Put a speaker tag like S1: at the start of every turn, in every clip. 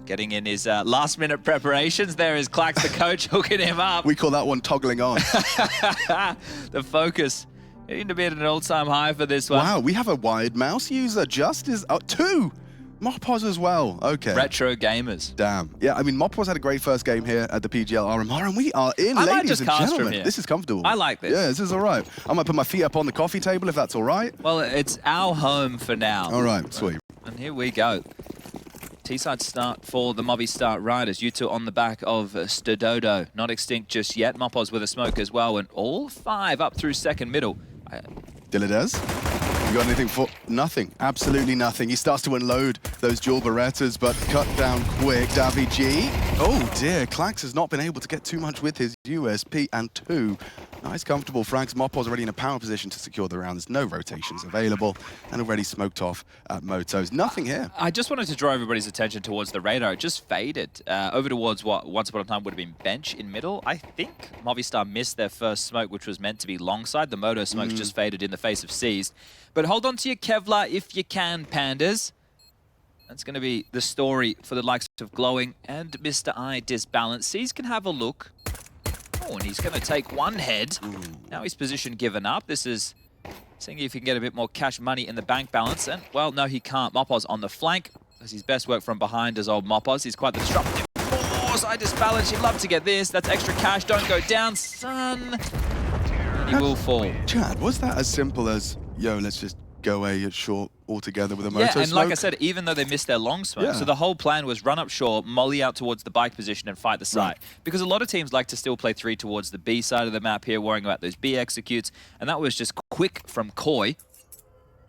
S1: getting in his last-minute preparations. There is Clax, the coach, hooking him up.
S2: We call that one toggling on.
S1: The focus needing to be at an all-time high for this one.
S2: Wow, we have a wide mouse user. Just is 2. Mopos as well. Okay.
S1: Retro gamers.
S2: Damn. Yeah, I mean, Mopos had a great first game here at the PGL RMR, and we are in,
S1: I
S2: ladies and gentlemen. This is comfortable.
S1: I like this.
S2: Yeah, this is all right. I might put my feet up on the coffee table if that's all right.
S1: Well, it's our home for now.
S2: All right, sweet.
S1: And here we go. T-side start for the Movistar Riders. U2 on the back of Stododo. Not extinct just yet. Mopos with a smoke as well, and all 5 up through second middle.
S2: Dilladez, you got anything for? Nothing, absolutely nothing. He starts to unload those dual Berettas, but cut down quick. Davi G. Oh dear, Clax has not been able to get too much with his USP, and 2 nice comfortable frags. Mopos already in a power position to secure the round. There's no rotations available, and already smoked off at Motos. Nothing here.
S1: I just wanted to draw everybody's attention towards the radar. It just faded over towards what once upon a time would have been bench in middle. I think Movistar missed their first smoke, which was meant to be long side. The Moto smokes just faded in the face of Seized. But hold on to your Kevlar if you can, Pandas. That's going to be the story for the likes of Glowing and Mr. I Disbalance. Seized can have a look. Oh, and he's going to take one head. Now his position given up. This is seeing if he can get a bit more cash money in the bank balance. And, well, no, he can't. Mopos on the flank. That's his best work from behind as old Mopos. He's quite the disruptive force. I Disbalance. You'd love to get this. That's extra cash. Don't go down, son. And he will fall.
S2: Chad, was that as simple as, yo, let's just go away at short altogether with a Moto
S1: Yeah, and
S2: smoke?
S1: like I said, even though they missed their long smoke, so the whole plan was run up short, molly out towards the bike position and fight the side. Because a lot of teams like to still play 3 towards the B side of the map here, worrying about those B executes, and that was just quick from Koi,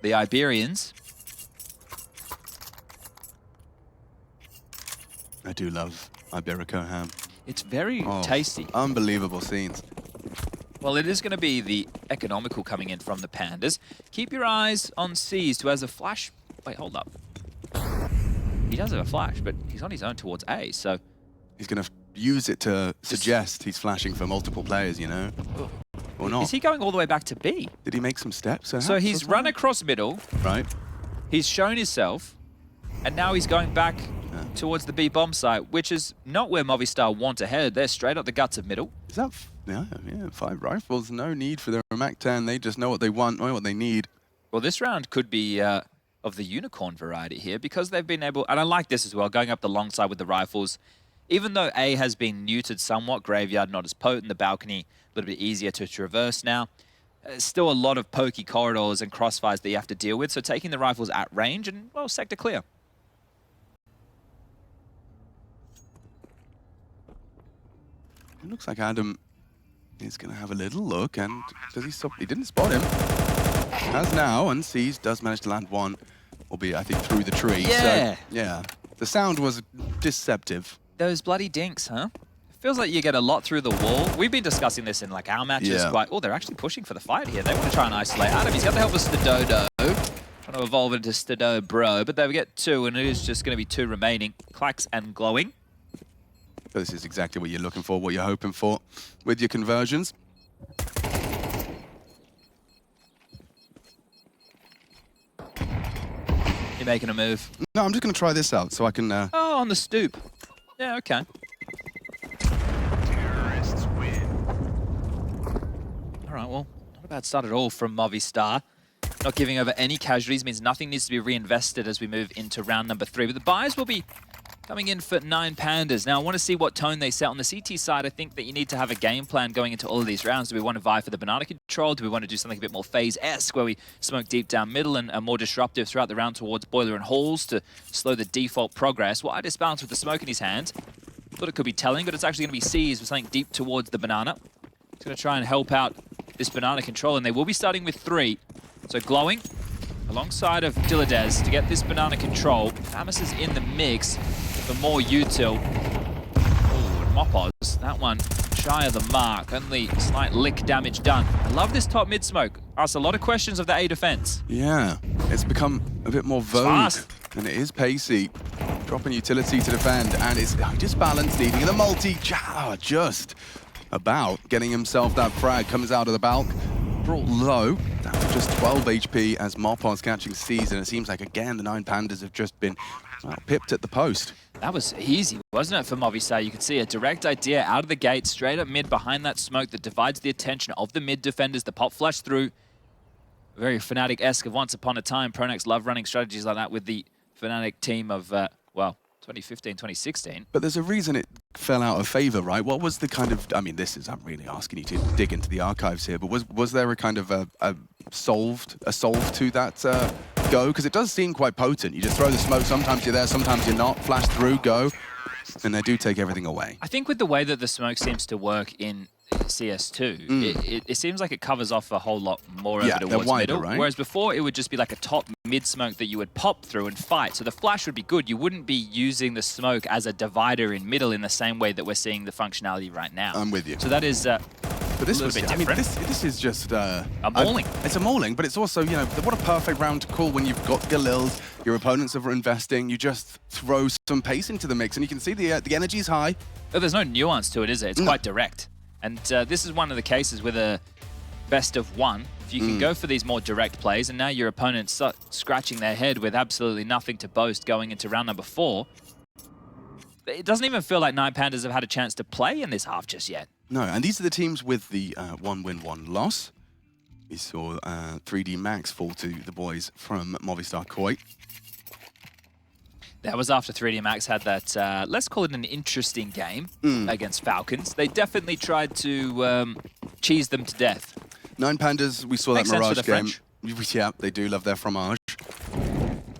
S1: the Iberians.
S2: I do love Iberico ham.
S1: It's very tasty.
S2: Unbelievable scenes.
S1: Well, it is going to be the economical coming in from the Pandas. Keep your eyes on Seized, who has a flash. Wait, hold up. He does have a flash, but he's on his own towards A, so...
S2: He's going to use it to suggest he's flashing for multiple players, you know? Or not.
S1: Is he going all the way back to B?
S2: Did he make some steps?
S1: So he's run across middle.
S2: Right.
S1: He's shown himself, and now he's going back towards the B bomb site, which is not where Movistar want to head. They're straight up the guts of middle.
S2: Is that... Yeah, 5 rifles, no need for their MAC-10. They just know what they want, know what they need.
S1: Well, this round could be of the unicorn variety here because they've been able, and I like this as well, going up the long side with the rifles. Even though A has been neutered somewhat, Graveyard not as potent, the balcony a little bit easier to traverse now. Still a lot of pokey corridors and crossfires that you have to deal with, so taking the rifles at range and, well, sector clear.
S2: It looks like Adam is going to have a little look, and does he stop? He didn't spot him. Has now, and Seized does manage to land one, albeit I think through the tree.
S1: Yeah.
S2: So, yeah. The sound was deceptive.
S1: Those bloody dinks, huh? It feels like you get a lot through the wall. We've been discussing this in like our matches quite... Oh, they're actually pushing for the fight here. They want to try and isolate Adam. He's got the help of Stododo. Trying to evolve into Stodo Bro, but they get 2, and it is just going to be 2 remaining. Clax and Glowing.
S2: This is exactly what you're looking for, what you're hoping for with your conversions.
S1: You're making a move.
S2: No, I'm just going to try this out so I can...
S1: Oh, on the stoop. Yeah, okay.
S3: Terrorists win.
S1: All right, well, not a bad start at all from Movistar. Not giving over any casualties means nothing needs to be reinvested as we move into round number 3. But the buys will be coming in for 9 Pandas. Now, I want to see what tone they set. On the CT side, I think that you need to have a game plan going into all of these rounds. Do we want to vie for the banana control? Do we want to do something a bit more FaZe-esque, where we smoke deep down middle and are more disruptive throughout the round towards Boiler and Halls to slow the default progress? Well, I Disbalance with the smoke in his hand. Thought it could be telling, but it's actually going to be Seized with something deep towards the banana. He's going to try and help out this banana control, and they will be starting with 3. So Glowing alongside of Dilladez to get this banana control. FaMAS is in the mix for more util. Oh, and Mopos, that one shy of the mark. Only slight lick damage done. I love this top mid smoke. Asks a lot of questions of the A defense.
S2: Yeah, it's become a bit more vogue. And it is pacey. Dropping utility to defend, and it's Disbalance needing the multi. Just about getting himself that frag. Comes out of the balk. Brought low, down to just 12 HP as Mopos catching Seized, and it seems like, again, the 9 Pandas have just been Well, pipped at the post.
S1: That was easy, wasn't it, for Movistar? You could see a direct idea out of the gate, straight up mid behind that smoke that divides the attention of the mid defenders. The pop flash through. Very Fnatic-esque of once upon a time. Pronex love running strategies like that with the Fnatic team of, well, 2015, 2016.
S2: But there's a reason it fell out of favor, right? What was the kind of, I mean, I'm really asking you to dig into the archives here, but was there a kind of a solve to that go? Because it does seem quite potent. You just throw the smoke, sometimes you're there, sometimes you're not, flash through, go, and they do take everything away.
S1: I think with the way that the smoke seems to work in CS2, it seems like it covers off a whole lot more over towards
S2: wider,
S1: middle.
S2: right?
S1: Whereas before, it would just be like a top mid smoke that you would pop through and fight. So the flash would be good. You wouldn't be using the smoke as a divider in middle in the same way that we're seeing the functionality right now.
S2: I'm with you.
S1: So that is
S2: but this was, I mean, this is just
S1: a mauling.
S2: It's a mauling, but it's also, you know, what a perfect round to call when you've got Galils, your opponents are investing, you just throw some pace into the mix, and you can see the energy's high.
S1: But there's no nuance to it, is it? It's quite direct. And this is one of the cases with a best of one. If you can go for these more direct plays, and now your opponent's scratching their head with absolutely nothing to boast going into round number 4, it doesn't even feel like 9 Pandas have had a chance to play in this half just yet.
S2: No, and these are the teams with the 1 win, 1 loss. We saw 3D Max fall to the boys from Movistar Koi.
S1: That was after 3D Max had that, let's call it an interesting game against Falcons. They definitely tried to cheese them to death.
S2: 9 Pandas, we saw
S1: Makes
S2: that Mirage
S1: sense for the
S2: game.
S1: French.
S2: Yeah, they do love their fromage.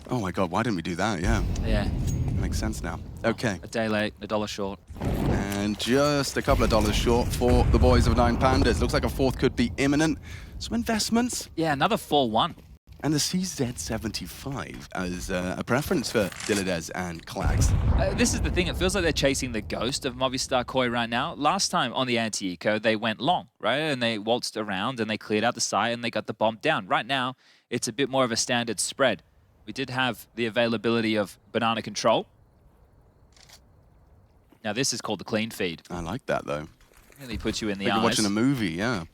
S2: Oh my god, why didn't we do that? Yeah.
S1: Yeah.
S2: Makes sense now. Okay.
S1: A day late, $1 short.
S2: And just a couple of dollars short for the boys of 9 Pandas. Looks like a fourth could be imminent. Some investments.
S1: Yeah, another 4-1.
S2: And the CZ75 as a preference for Dilladez and Klax.
S1: This is the thing, it feels like they're chasing the ghost of Movistar Koi right now. Last time on the anti-eco, they went long, right? And they waltzed around and they cleared out the site and they got the bomb down. Right now, it's a bit more of a standard spread. We did have the availability of banana control. Now this is called the clean feed.
S2: I like that though.
S1: Really puts you in the
S2: like
S1: eyes.
S2: You're watching a movie, yeah.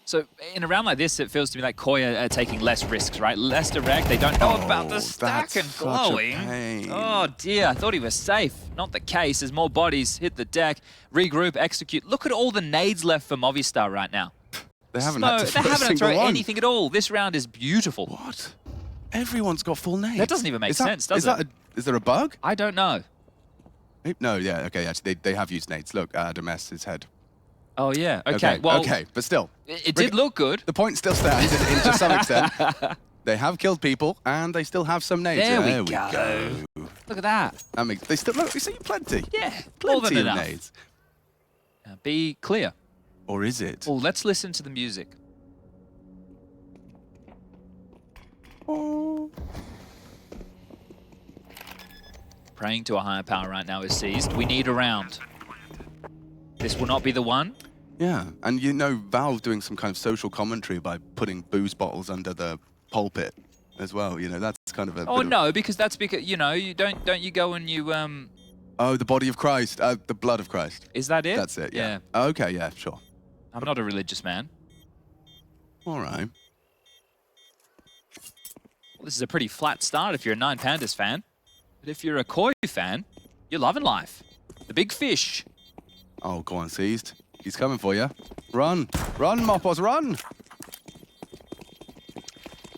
S1: So in a round like this, it feels to me like Koi are taking less risks, right? Less direct. They don't know about the stack and glowing. Oh dear, I thought he was safe. Not the case. As more bodies hit the deck, regroup, execute. Look at all the nades left for Movistar right now.
S2: They haven't had to
S1: throw anything at all. This round is beautiful.
S2: What? Everyone's got full nades.
S1: That doesn't even make sense, does it?
S2: Is there a bug?
S1: I don't know.
S2: No, yeah, okay, actually, they have used nades. Look, Demes's head.
S1: Oh, yeah. Okay, well...
S2: Okay, but still.
S1: It did look good.
S2: The point still stands to some extent. They have killed people, and they still have some nades.
S1: There we go. Look at that.
S2: I mean, they still, look, we see plenty.
S1: Yeah,
S2: plenty
S1: more than
S2: of
S1: enough.
S2: nades.
S1: Be clear.
S2: Or is it?
S1: Oh, let's listen to the music.
S2: Oh.
S1: Praying to a higher power right now is seized. We need a round. This will not be the one.
S2: Yeah, and you know Valve doing some kind of social commentary by putting booze bottles under the pulpit as well. You know, that's kind of a...
S1: Oh, no, because that's because, you know, you don't you go and you...
S2: Oh, the body of Christ, the blood of Christ.
S1: Is that it?
S2: That's it, yeah. Okay, yeah, sure.
S1: I'm not a religious man.
S2: All right.
S1: Well, this is a pretty flat start if you're a 9 Pandas fan. But if you're a Koi fan, you're loving life. The big fish.
S2: Oh, go on, seized. He's coming for you. Run. Run, Moppos, run!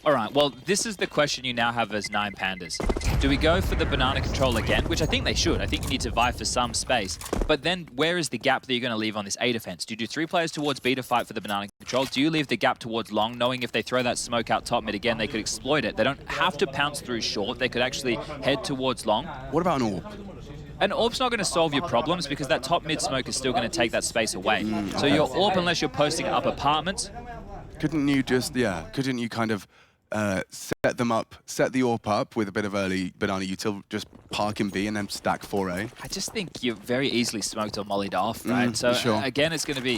S1: All right, well, this is the question you now have as 9 Pandas. Do we go for the banana control again? Which I think they should. I think you need to vie for some space. But then where is the gap that you're going to leave on this A defense? Do you do 3 players towards B to fight for the banana control? Do you leave the gap towards long, knowing if they throw that smoke out top mid again, they could exploit it? They don't have to pounce through short. They could actually head towards long.
S2: What about an AWP?
S1: An AWP's not going to solve your problems because that top mid smoke is still going to take that space away. So your AWP, unless you're posting up apartments...
S2: Couldn't you just, couldn't you kind of set them up, set the AWP up with a bit of early banana util, just park in B and then stack 4A?
S1: I just think you're very easily smoked or mollied off, right? So
S2: sure.
S1: Again, it's going to be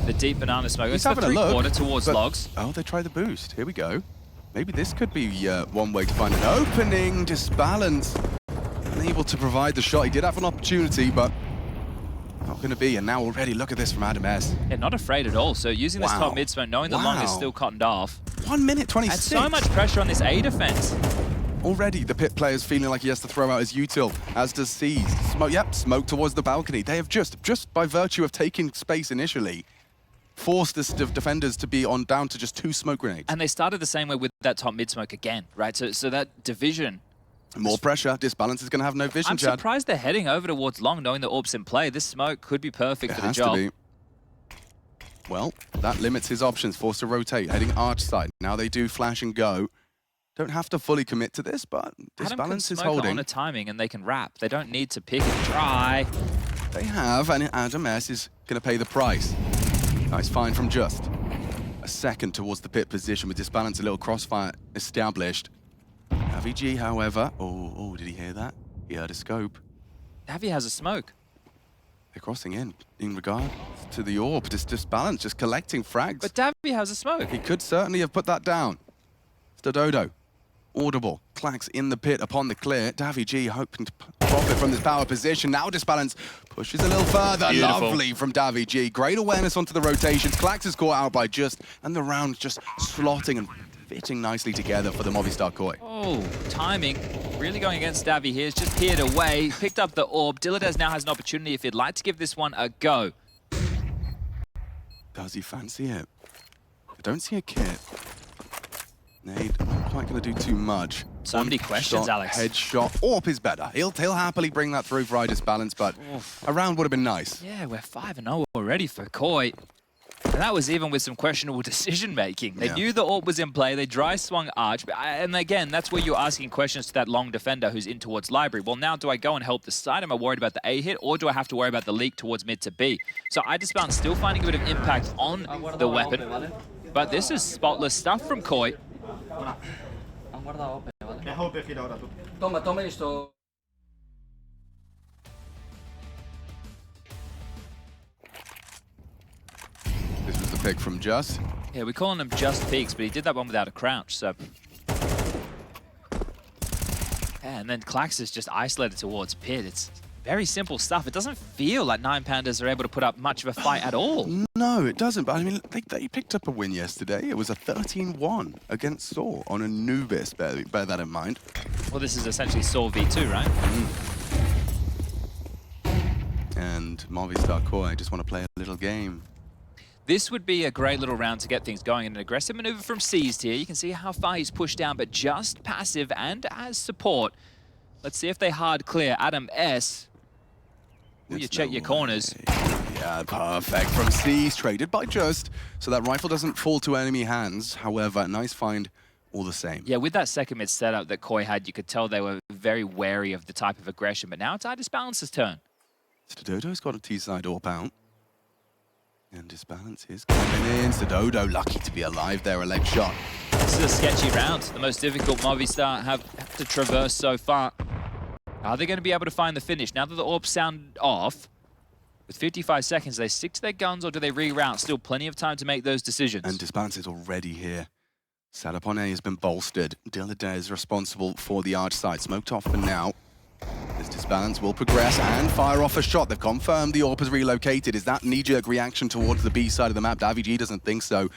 S1: the deep banana smoke.
S2: He's
S1: It's the
S2: having a look,
S1: towards
S2: but,
S1: logs.
S2: Oh, they try the boost. Here we go. Maybe this could be one way to find an opening. Disbalance. Unable to provide the shot. He did have an opportunity, but not going to be. And now already, look at this from Adam S.
S1: Yeah, not afraid at all. So using this top mid smoke, knowing the long is still cottoned off.
S2: 1 minute 26.
S1: And so much pressure on this A defense.
S2: Already, the pit player's feeling like he has to throw out his util, as does C's. Smoke, yep, smoke towards the balcony. They have just by virtue of taking space initially, forced the defenders to be on down to just 2 smoke grenades.
S1: And they started the same way with that top mid smoke again, right? So that division...
S2: More pressure. Disbalance is going to have no vision,
S1: I'm
S2: Chad.
S1: surprised they're heading over towards long, knowing the AWP's in play. This smoke could be perfect for the job.
S2: It has to be. Well, that limits his options. Forced to rotate, heading arch side. Now they do flash and go. Don't have to fully commit to this, but Disbalance is holding.
S1: On a timing and they can wrap. They don't need to pick and try.
S2: They have, and Adam S is going to pay the price. Nice find from Just. A second towards the pit position with Disbalance, a little crossfire established. Davy, however, oh, did he hear that? He heard a scope.
S1: Davy has a smoke.
S2: They're crossing in regard to the orb. Disbalance, just collecting frags.
S1: But Davy has a smoke.
S2: He could certainly have put that down. Dodo. Audible. Clax in the pit upon the clear. Davy G hoping to profit from this power position. Now Disbalance pushes a little further.
S1: Beautiful.
S2: Lovely from Davy G. Great awareness onto the rotations. Clax is caught out by Just, and the rounds just slotting and fitting nicely together for the Movistar Koi.
S1: Oh, timing. Really going against Davy here. He's just peered away. Picked up the orb. Diladez now has an opportunity if he'd like to give this one a go.
S2: Does he fancy it? I don't see a kit. Nade, not quite going to do too much.
S1: So many questions,
S2: shot,
S1: Alex.
S2: Headshot. AWP is better. He'll happily bring that through for Disbalance, but a round would have been nice.
S1: Yeah, we're 5-0 already for Koi. And that was even with some questionable decision-making. They knew the AWP was in play. They dry swung arch. And again, that's where you're asking questions to that long defender who's in towards library. Well, now do I go and help the side? Am I worried about the A hit? Or do I have to worry about the leak towards mid to B? So Disbalance still finding a bit of impact on the weapon. But this is spotless stuff from Koi.
S3: Toma esto.
S2: This was the pick from Just.
S1: Yeah, we're calling him Just Peaks, but he did that one without a crouch, so... Yeah, and then Clax is just isolated towards pit. It's very simple stuff. It doesn't feel like 9 Pandas are able to put up much of a fight at all.
S2: No, it doesn't, but I mean, they picked up a win yesterday. It was a 13-1 against Saw on Anubis, bear that in mind.
S1: Well, this is essentially Saw v2, right?
S2: And Movistar Koi just want to play a little game.
S1: This would be a great little round to get things going. An aggressive maneuver from Seized here. You can see how far he's pushed down, but just passive and as support. Let's see if they hard clear. Adam S. Will you check your corners?
S2: Yeah, perfect from C's, traded by Just, so that rifle doesn't fall to enemy hands. However, nice find all the same.
S1: Yeah, with that second mid setup that Koi had, you could tell they were very wary of the type of aggression, but now it's Disbalance's turn.
S2: Dodo's got a T-side AWP out. And Disbalance is coming in. Dodo lucky to be alive there, a leg shot.
S1: This is a sketchy round, the most difficult Movistar have to traverse so far. Are they going to be able to find the finish? Now that the AWPs sound off, with 55 seconds, do they stick to their guns or do they reroute? Still plenty of time to make those decisions.
S2: And Disbalance is already here. Sat up on A has been bolstered. Diladez is responsible for the arch side. Smoked off for now. This Disbalance will progress and fire off a shot. They've confirmed the AWP has relocated. Is that knee-jerk reaction towards the B side of the map? Davy G doesn't think so.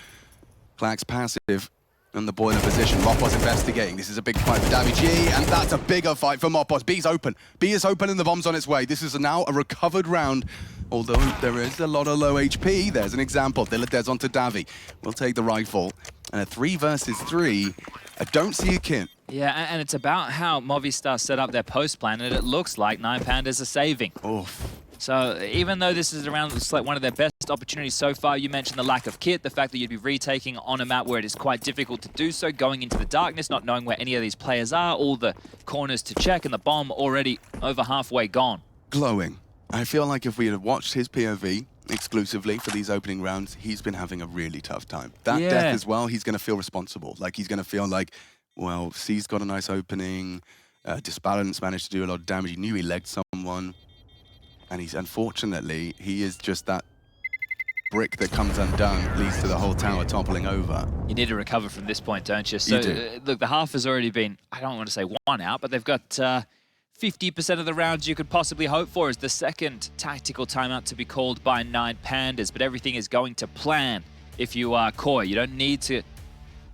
S2: Clax passive in the boiler position. Mopos investigating. This is a big fight for Davy G, and that's a bigger fight for Mopos. B's open. B is open and the bomb's on its way. This is now a recovered round. Although there is a lot of low HP, there's an example. Diladez onto Davy. We'll take the rifle. And a 3 versus 3. I don't see a kit.
S1: Yeah, and it's about how Movistar set up their post plan, and it looks like 9 Pandas are saving.
S2: Oof.
S1: So even though this is around, it's like one of their best opportunities so far. You mentioned the lack of kit, the fact that you'd be retaking on a map where it is quite difficult to do so, going into the darkness, not knowing where any of these players are, all the corners to check, and the bomb already over halfway gone.
S2: Glowing. I feel like if we had watched his POV exclusively for these opening rounds, he's been having a really tough time. That death as well, he's going to feel responsible. Like, he's going to feel like, well, C's got a nice opening, Disbalance managed to do a lot of damage, he knew he legged someone, and he's, unfortunately, he is just that brick that comes undone, leads to the whole tower toppling over.
S1: You need to recover from this point, don't you? So, look, the half has already been, I don't want to say one out, but they've got 50% of the rounds you could possibly hope for as the second tactical timeout to be called by 9 Pandas, but everything is going to plan if you are Koi. You don't need to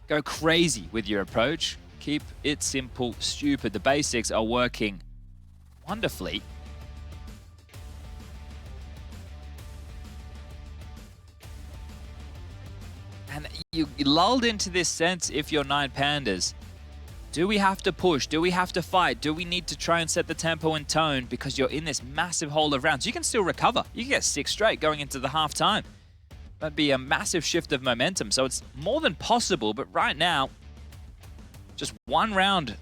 S1: go crazy with your approach. Keep it simple, stupid. The basics are working wonderfully. And you lulled into this sense if you're 9Pandas. Do we have to push? Do we have to fight? Do we need to try and set the tempo and tone because you're in this massive hole of rounds? You can still recover. You can get 6 straight going into the half-time. That'd be a massive shift of momentum. So it's more than possible, but right now, just one round.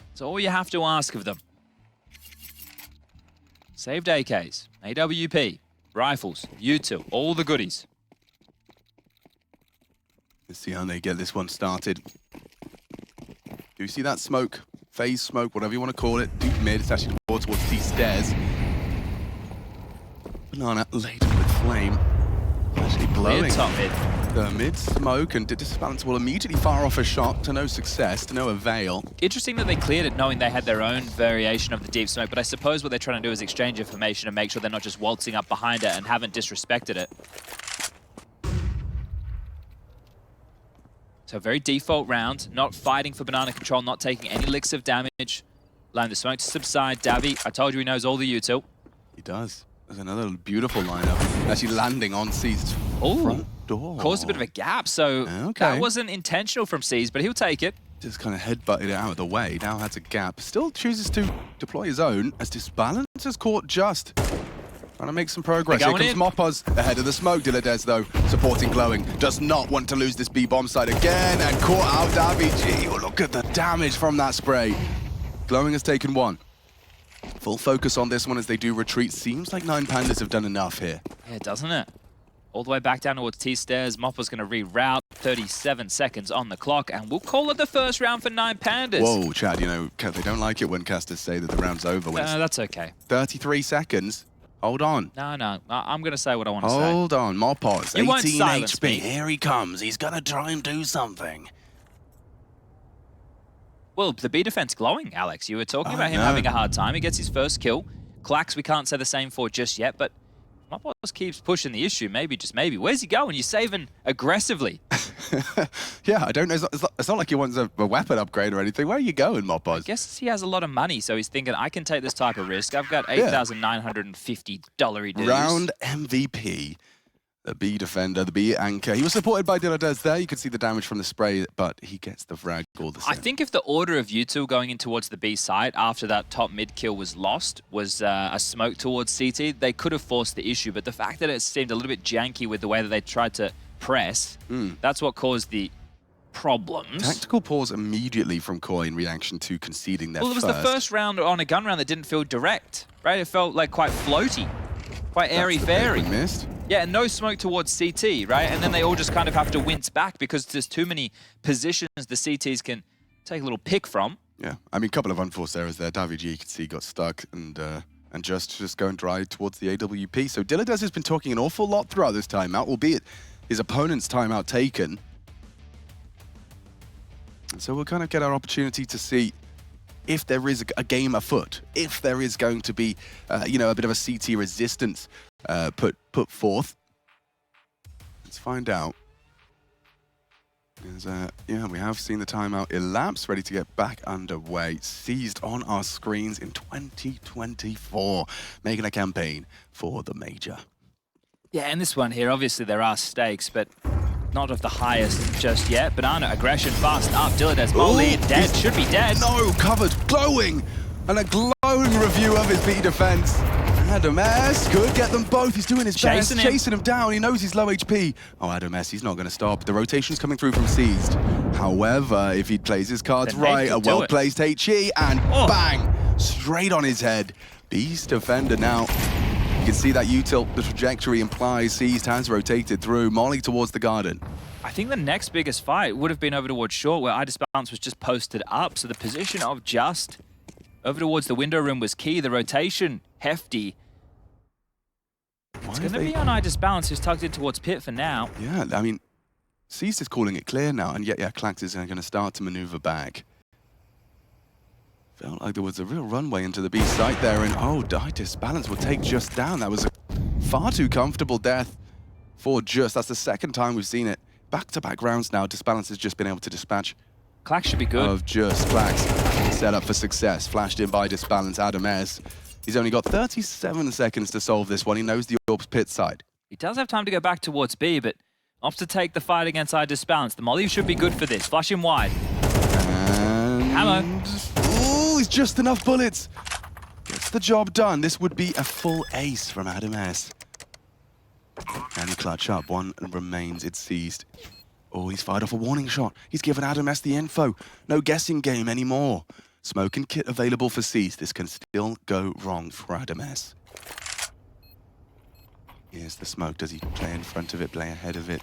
S1: That's all you have to ask of them. Saved AKs, AWP, rifles, U2, all the goodies.
S2: Let's see how they get this one started. Do you see that smoke? FaZe smoke, whatever you want to call it. Deep mid, it's actually more towards these stairs. Banana laden with flame. Actually blowing
S1: top mid.
S2: The mid smoke, and Disbalance will immediately fire off a shot to no success, to no avail.
S1: Interesting that they cleared it knowing they had their own variation of the deep smoke, but I suppose what they're trying to do is exchange information and make sure they're not just waltzing up behind it and haven't disrespected it. So very default round, not fighting for banana control, not taking any licks of damage. Allowing the smoke to subside. Davi, I told you he knows all the util.
S2: He does. There's another beautiful lineup. Actually landing on C's front door.
S1: Caused a bit of a gap, so that wasn't intentional from C's, but he'll take it.
S2: Just kind of headbutted it out of the way. Now has a gap. Still chooses to deploy his own as Disbalance has caught just. Trying to make some progress. Here comes Moppaz ahead of the smoke. Dilladez, though, supporting Glowing. Does not want to lose this B-bomb side again and caught out Davi G. Oh, look at the damage from that spray. Glowing has taken one. Full focus on this one as they do retreat. Seems like 9Pandas have done enough here.
S1: Yeah, doesn't it? All the way back down towards T-stairs. Moppa's going to reroute. 37 seconds on the clock, and we'll call it the first round for 9Pandas.
S2: Whoa, Chad, you know, they don't like it when casters say that the round's over. When
S1: that's okay.
S2: 33 seconds. Hold on.
S1: No. I'm going to say what I want to say.
S2: Hold on. Moppaz, 18 HP.
S1: Me.
S2: Here he comes. He's going to try and do something.
S1: Well, the B defense glowing, Alex. You were talking about him having a hard time. He gets his first kill. Klax, we can't say the same for just yet, but Moppaz keeps pushing the issue. Maybe, just maybe. Where's he going? You're saving aggressively.
S2: Yeah, I don't know. It's not like he wants a weapon upgrade or anything. Where are you going, Moppaz?
S1: I guess he has a lot of money, so he's thinking, I can take this type of risk. I've got $8,950 dues.
S2: Round MVP. The B defender, the B anchor. He was supported by Dilladez there. You could see the damage from the spray, but he gets the frag all the same.
S1: I think if the order of you two going in towards the B side after that top mid kill was lost was a smoke towards CT, they could have forced the issue. But the fact that it seemed a little bit janky with the way that they tried to press, that's what caused the problems.
S2: Tactical pause immediately from Koi in reaction to conceding their first.
S1: Well, it was the first round on a gun round that didn't feel direct, right? It felt like quite floaty, quite airy-fairy.
S2: Missed.
S1: Yeah, and no smoke towards CT, right? And then they all just kind of have to wince back because there's too many positions the CTs can take a little pick from.
S2: Yeah, I mean, a couple of unforced errors there. Davi G, you could see, got stuck and just going dry towards the AWP. So Dilladez has been talking an awful lot throughout this timeout, albeit his opponent's timeout taken. And so we'll kind of get our opportunity to see if there is a game afoot, if there is going to be, you know, a bit of a CT resistance put forth. Let's find out. Yeah, we have seen the timeout elapse, ready to get back underway. Seized on our screens in 2024, making a campaign for the Major.
S1: Yeah, and this one here, obviously there are stakes, but not of the highest just yet. Banana aggression fast up. Dilladez, Molly dead, should be dead.
S2: No, covered, glowing, and a glowing review of his B defense. Adam S could get them both. He's doing his best, chasing him down. He knows he's low HP. Oh, Adam S, he's not going to stop. The rotation's coming through from Seized. However, if he plays his cards right, a well-placed HE, and bang, straight on his head. Beast defender now. You can see that util, the trajectory implies Seized has rotated through. Molly towards the garden.
S1: I think the next biggest fight would have been over towards short, where iDisbalance was just posted up. So the position of Just over towards the window room was key. The rotation, hefty. It's going to be on iDisbalance, who's tugged in towards pit for now.
S2: Yeah, I mean, Seized is calling it clear now, and yet, yeah, Klax is going to start to maneuver back. Felt like there was a real runway into the B site there, and oh, iDisbalance will take Just down. That was a far too comfortable death for Just. That's the second time we've seen it. Back-to-back rounds now, Disbalance has just been able to dispatch
S1: Clax should be good.
S2: Of just Clax set up for success. Flashed in by Disbalance. AMKAL. He's only got 37 seconds to solve this one. He knows the Orb's pit side.
S1: He does have time to go back towards B, but opts to take the fight against Disbalance. The molly should be good for this. Flush him wide.
S2: And...
S1: Hammer.
S2: Oh, he's just enough bullets. Gets the job done. This would be a full ace from AMKAL. And he clutch up. One remains. It's seized. Oh, he's fired off a warning shot. He's given AMKAL the info. No guessing game anymore. Smoke and kit available for Seize. This can still go wrong for AMKAL. Here's the smoke. Does he play in front of it, play ahead of it?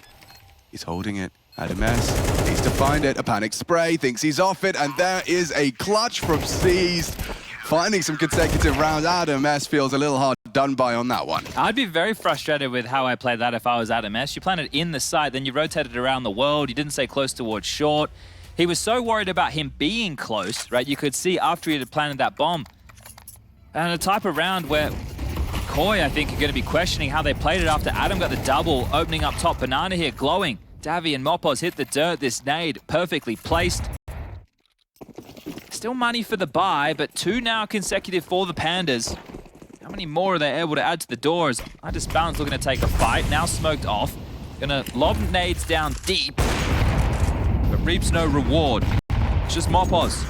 S2: He's holding it. AMKAL needs to find it. A panic spray. Thinks he's off it. And there is a clutch from Seized. Finding some consecutive rounds. AMKAL feels a little hard done by on that one.
S1: I'd be very frustrated with how I played that if I was AMKAL. You planted in the site, then you rotated around the world. You didn't stay close towards short. He was so worried about him being close, right? You could see after he had planted that bomb. And a type of round where Koi, I think, are going to be questioning how they played it after Adam got the double, opening up top. Banana here, glowing. Davi and Mopos hit the dirt. This nade perfectly placed. Still money for the buy, but 2 now consecutive for the Pandas. How many more are they able to add to the doors? Disbalance looking to take a fight. Now smoked off. Gonna lob nades down deep, but reaps no reward. It's just Mopos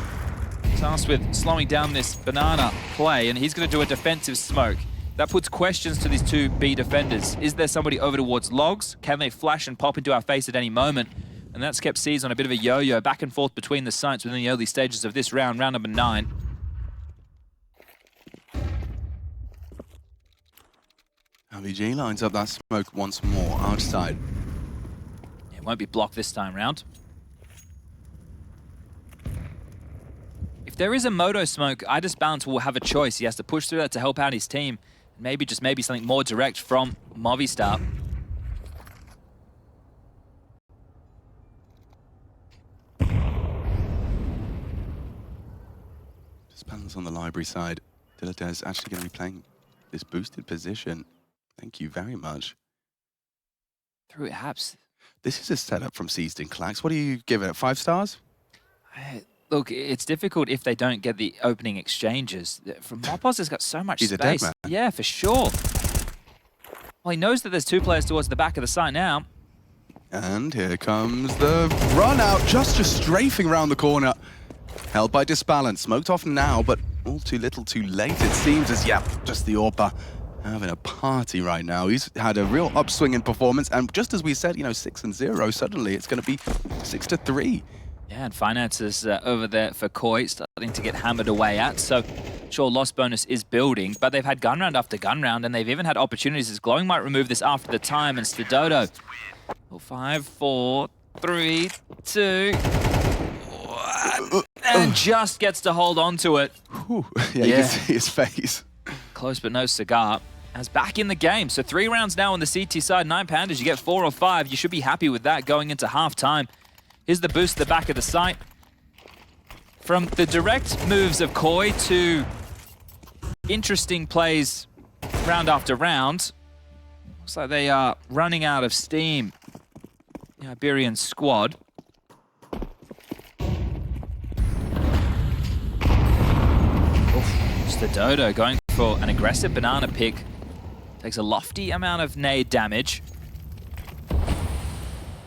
S1: tasked with slowing down this Banana play, and he's gonna do a defensive smoke. That puts questions to these 2 B defenders. Is there somebody over towards Logs? Can they flash and pop into our face at any moment? And that's kept Seize on a bit of a yo-yo, back and forth between the sites within the early stages of this round, round number 9.
S2: LVG lines up that smoke once more outside.
S1: It won't be blocked this time round. If there is a Moto smoke, Disbalance will have a choice. He has to push through that to help out his team. Maybe, just maybe, something more direct from Movistar.
S2: Disbalance on the library side. Dillade's actually going to be playing this boosted position. Thank you very much.
S1: Through apps.
S2: This is a setup from Seized and Clax. What do you give it? 5 stars?
S1: Look, it's difficult if they don't get the opening exchanges. From Mopos has got so much
S2: He's
S1: space.
S2: a dead man.
S1: Yeah, for sure. Well, he knows that there's 2 players towards the back of the site now.
S2: And here comes the run out, just strafing around the corner. Held by Disbalance. Smoked off now, but all too little too late, it seems, as, yeah, just the Orpa having a party right now. He's had a real upswing in performance, and just as we said, 6-0, suddenly it's going to be 6-3.
S1: Yeah, and finances over there for Koi starting to get hammered away at. So, sure, loss bonus is building, but they've had gun round after gun round, and they've even had opportunities as Glowing might remove this after the time, and Stadodo. 5, 4, 3, 2, 1, and just gets to hold on to it.
S2: Yeah, you can see his face.
S1: Close but no cigar. As back in the game. So 3 rounds now on the CT side. 9 Pandas, you get 4 or 5. You should be happy with that going into half-time. Here's the boost at the back of the site. From the direct moves of Koi to interesting plays round after round. Looks like they are running out of steam. The Iberian squad. Stadodo going for an aggressive banana pick. Takes a lofty amount of nade damage.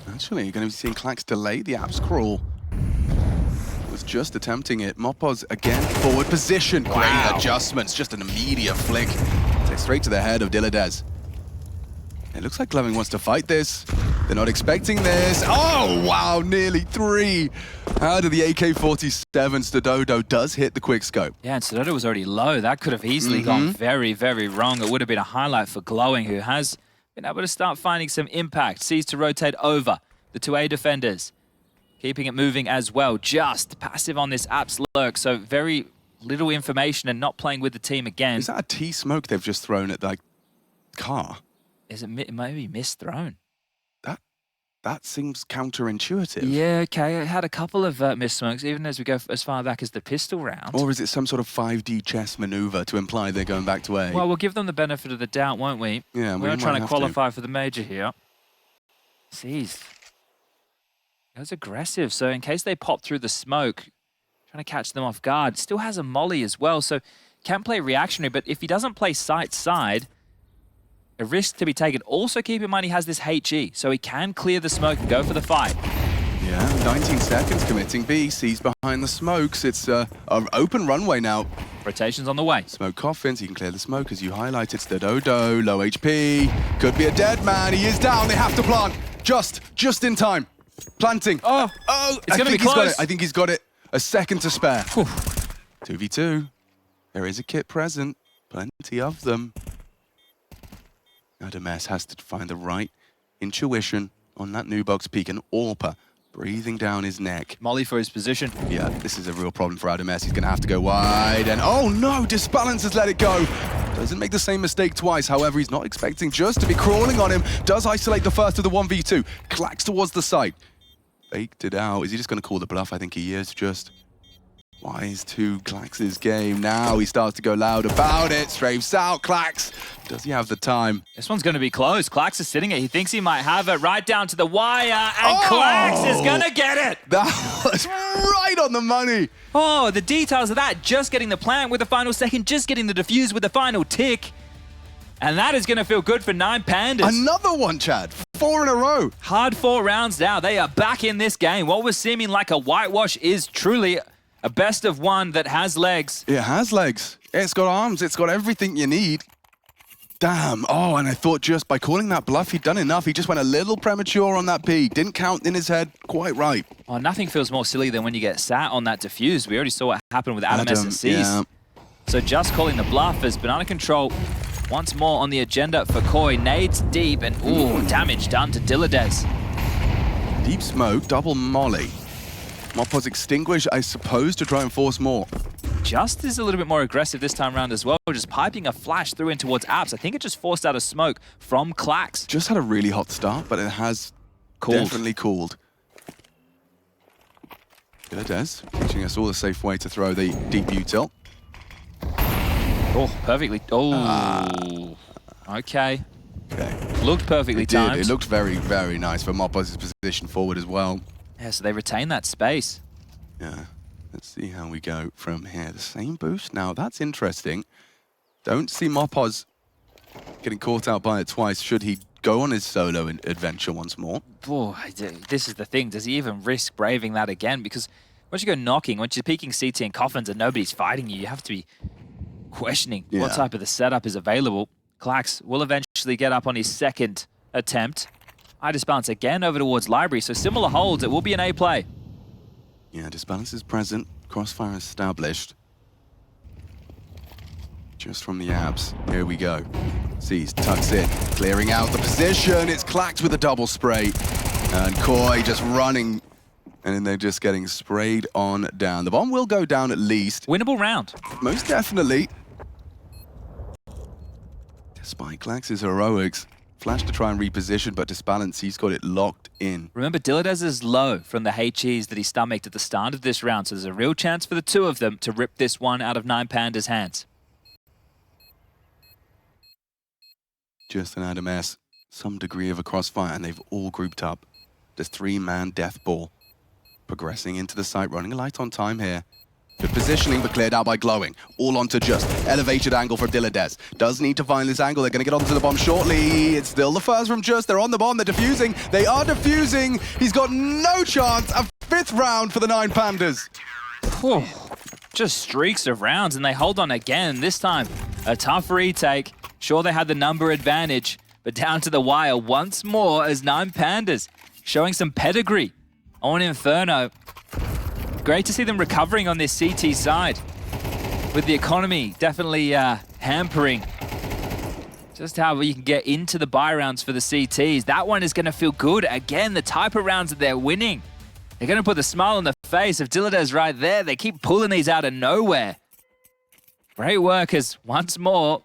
S2: Actually, you're going to be seeing Clax delay the apps crawl. Was just attempting it. Mopos again, forward position. Great adjustments, just an immediate flick. Takes straight to the head of Dillade's. It looks like Glowing wants to fight this. They're not expecting this. Oh, wow, nearly 3. Out of the AK-47, Stadodo does hit the quick scope.
S1: Yeah, and Stadodo was already low. That could have easily gone very, very wrong. It would have been a highlight for Glowing, who has been able to start finding some impact. Sees to rotate over the 2A defenders. Keeping it moving as well. Just passive on this apps lurk, so very little information and not playing with the team again.
S2: Is that a T-smoke they've just thrown at, like, car?
S1: Is it maybe misthrown?
S2: That seems counterintuitive.
S1: Yeah, okay. It had a couple of missed smokes, even as we go as far back as the pistol round.
S2: Or is it some sort of 5D chess maneuver to imply they're going back to A?
S1: Well, we'll give them the benefit of the doubt, won't we?
S2: Yeah,
S1: we're trying to qualify for the major here. Jeez. That was aggressive. So in case they pop through the smoke, trying to catch them off guard. Still has a molly as well, so can play reactionary, but if he doesn't play side, a risk to be taken. Also keep in mind he has this HE, so he can clear the smoke and go for the fight.
S2: Yeah, 19 seconds committing B. Sees behind the smokes. It's an open runway now.
S1: Rotation's on the way.
S2: Smoke coffins, he can clear the smoke as you highlight. It's the Dodo, low HP. Could be a dead man, he is down, they have to plant. Just in time. Planting. Oh,
S1: it's going to be close.
S2: I think he's got it. A second to spare. 2v2. There is a kit present. Plenty of them. AMKAL has to find the right intuition on that new box peak. And Orpa breathing down his neck.
S1: Molly for his position.
S2: Yeah, this is a real problem for AMKAL. He's going to have to go wide. And oh no, Disbalance has let it go. Doesn't make the same mistake twice. However, he's not expecting just to be crawling on him. Does isolate the first of the 1v2. Clacks towards the site. Faked it out. Is he just going to call the bluff? I think he is just. Wise to Clax's game. Now he starts to go loud about it. Strafes out. Clax. Does he have the time?
S1: This one's going to be close. Clax is sitting it. He thinks he might have it right down to the wire. And Clax is going to get it.
S2: That was right on the money.
S1: Oh, the details of that. Just getting the plant with the final second. Just getting the defuse with the final tick. And that is going to feel good for 9Pandas.
S2: Another one, Chad. 4 in a row.
S1: Hard 4 rounds now. They are back in this game. What was seeming like a whitewash is truly a best of one that has legs.
S2: It has legs. It's got arms. It's got everything you need. Damn. Oh, and I thought just by calling that bluff, he'd done enough. He just went a little premature on that peak. Didn't count in his head quite right.
S1: Oh, nothing feels more silly than when you get sat on that defuse. We already saw what happened with Adam SSCs.
S2: Yeah.
S1: So just calling the bluff as Banana Control once more on the agenda for Koi. Nades deep and damage done to Dilladez.
S2: Deep smoke, double molly. Mopos extinguish, I suppose, to try and force more.
S1: Just is a little bit more aggressive this time around as well, just piping a flash through in towards Apps. I think it just forced out a smoke from Clax.
S2: Just had a really hot start, but it has definitely cooled. Dilladez, teaching us all a safe way to throw the deep util.
S1: Oh, perfectly. Oh, okay.
S2: Okay.
S1: Looked perfectly timed.
S2: It looked very, very nice for Mopos' position forward as well.
S1: Yeah, so they retain that space.
S2: Yeah. Let's see how we go from here. The same boost now. That's interesting. Don't see Mopos getting caught out by it twice. Should he go on his solo adventure once more?
S1: Oh, this is the thing. Does he even risk braving that again? Because once you go knocking, once you're peeking CT and coffins and nobody's fighting you, you have to be questioning what type of the setup is available. Clax will eventually get up on his second attempt. Disbalance again over towards Library, so similar holds. It will be an A play.
S2: Yeah, Disbalance is present. Crossfire established. Just from the abs. Here we go. Sees, tucks in, clearing out the position. It's Clax with a double spray. And Koi just running. And then they're just getting sprayed on down. The bomb will go down at least.
S1: Winnable round.
S2: Most definitely. Despite Clax's heroics. Flash to try and reposition, but Disbalance, he's got it locked in.
S1: Remember, Dilladez is low from the HEs that he stomached at the start of this round, so there's a real chance for the two of them to rip this one out of 9Pandas' hands.
S2: Just an AMKAL, some degree of a crossfire, and they've all grouped up. There's 3-man death ball. Progressing into the site, running a light on time here. Good positioning, but cleared out by Glowing. All onto just. Elevated angle from Dilladez. Does need to find this angle. They're going to get onto the bomb shortly. It's still the first from Just. They're on the bomb. They're defusing. They are defusing. He's got no chance. A 5th round for the 9Pandas.
S1: Just streaks of rounds, and they hold on again. This time, a tough retake. Sure, they had the number advantage, but down to the wire once more as 9Pandas showing some pedigree on Inferno. Great to see them recovering on this CT side, with the economy definitely hampering just how you can get into the buy rounds for the CTs. That one is going to feel good. Again, the type of rounds that they're winning. They're going to put the smile on the face of Dilladez right there. They keep pulling these out of nowhere. Great work as once more,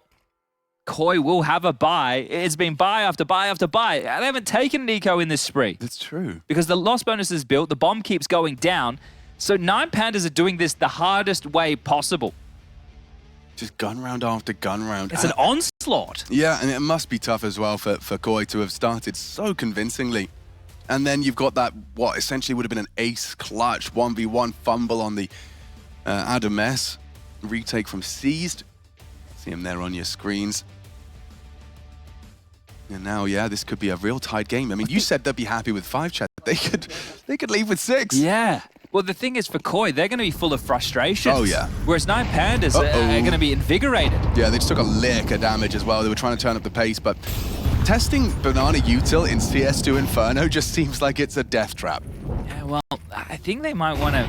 S1: Koi will have a buy. It's been buy after buy after buy. They haven't taken an eco in this spree.
S2: That's true.
S1: Because the loss bonus is built, the bomb keeps going down. So 9Pandas are doing this the hardest way possible.
S2: Just gun round after gun round.
S1: It's an onslaught.
S2: Yeah, and it must be tough as well for Koi to have started so convincingly. And then you've got that, what essentially would have been an ace clutch 1v1 fumble on the Adam S. Retake from Seized. See him there on your screens. And now, yeah, this could be a real tight game. I mean, you said they'd be happy with 5, Chad. They could leave with 6.
S1: Yeah. Well, the thing is, for Koi, they're going to be full of frustration.
S2: Oh, yeah.
S1: Whereas 9 Pandas are going to be invigorated.
S2: Yeah, they just took a lick of damage as well. They were trying to turn up the pace, but testing Banana Util in CS2 Inferno just seems like it's a death trap.
S1: Yeah, well, I think they might want to,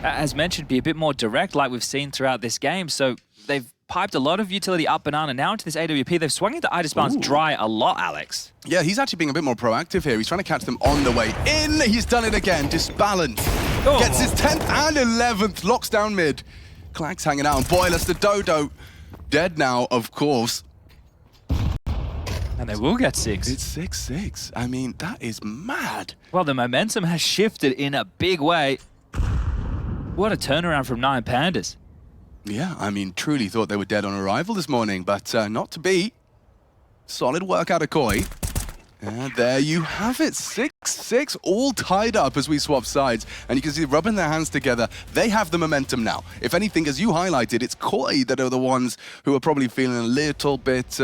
S1: as mentioned, be a bit more direct like we've seen throughout this game. So they've piped a lot of utility up Banana. Now into this AWP, they've swung into Idisbound's dry a lot, Alex.
S2: Yeah, he's actually being a bit more proactive here. He's trying to catch them on the way in. He's done it again. Disbalance. Oh. Gets his 10th and 11th. Locks down mid. Clack's hanging out on Boilers. The Dodo dead now, of course.
S1: And they will get 6.
S2: It's 6-6. I mean, that is mad.
S1: Well, the momentum has shifted in a big way. What a turnaround from 9 Pandas.
S2: Yeah, I mean, truly thought they were dead on arrival this morning, but not to be. Solid work out of Koi. And there you have it, 6-6, all tied up as we swap sides. And you can see rubbing their hands together. They have the momentum now. If anything, as you highlighted, it's Koi that are the ones who are probably feeling a little bit...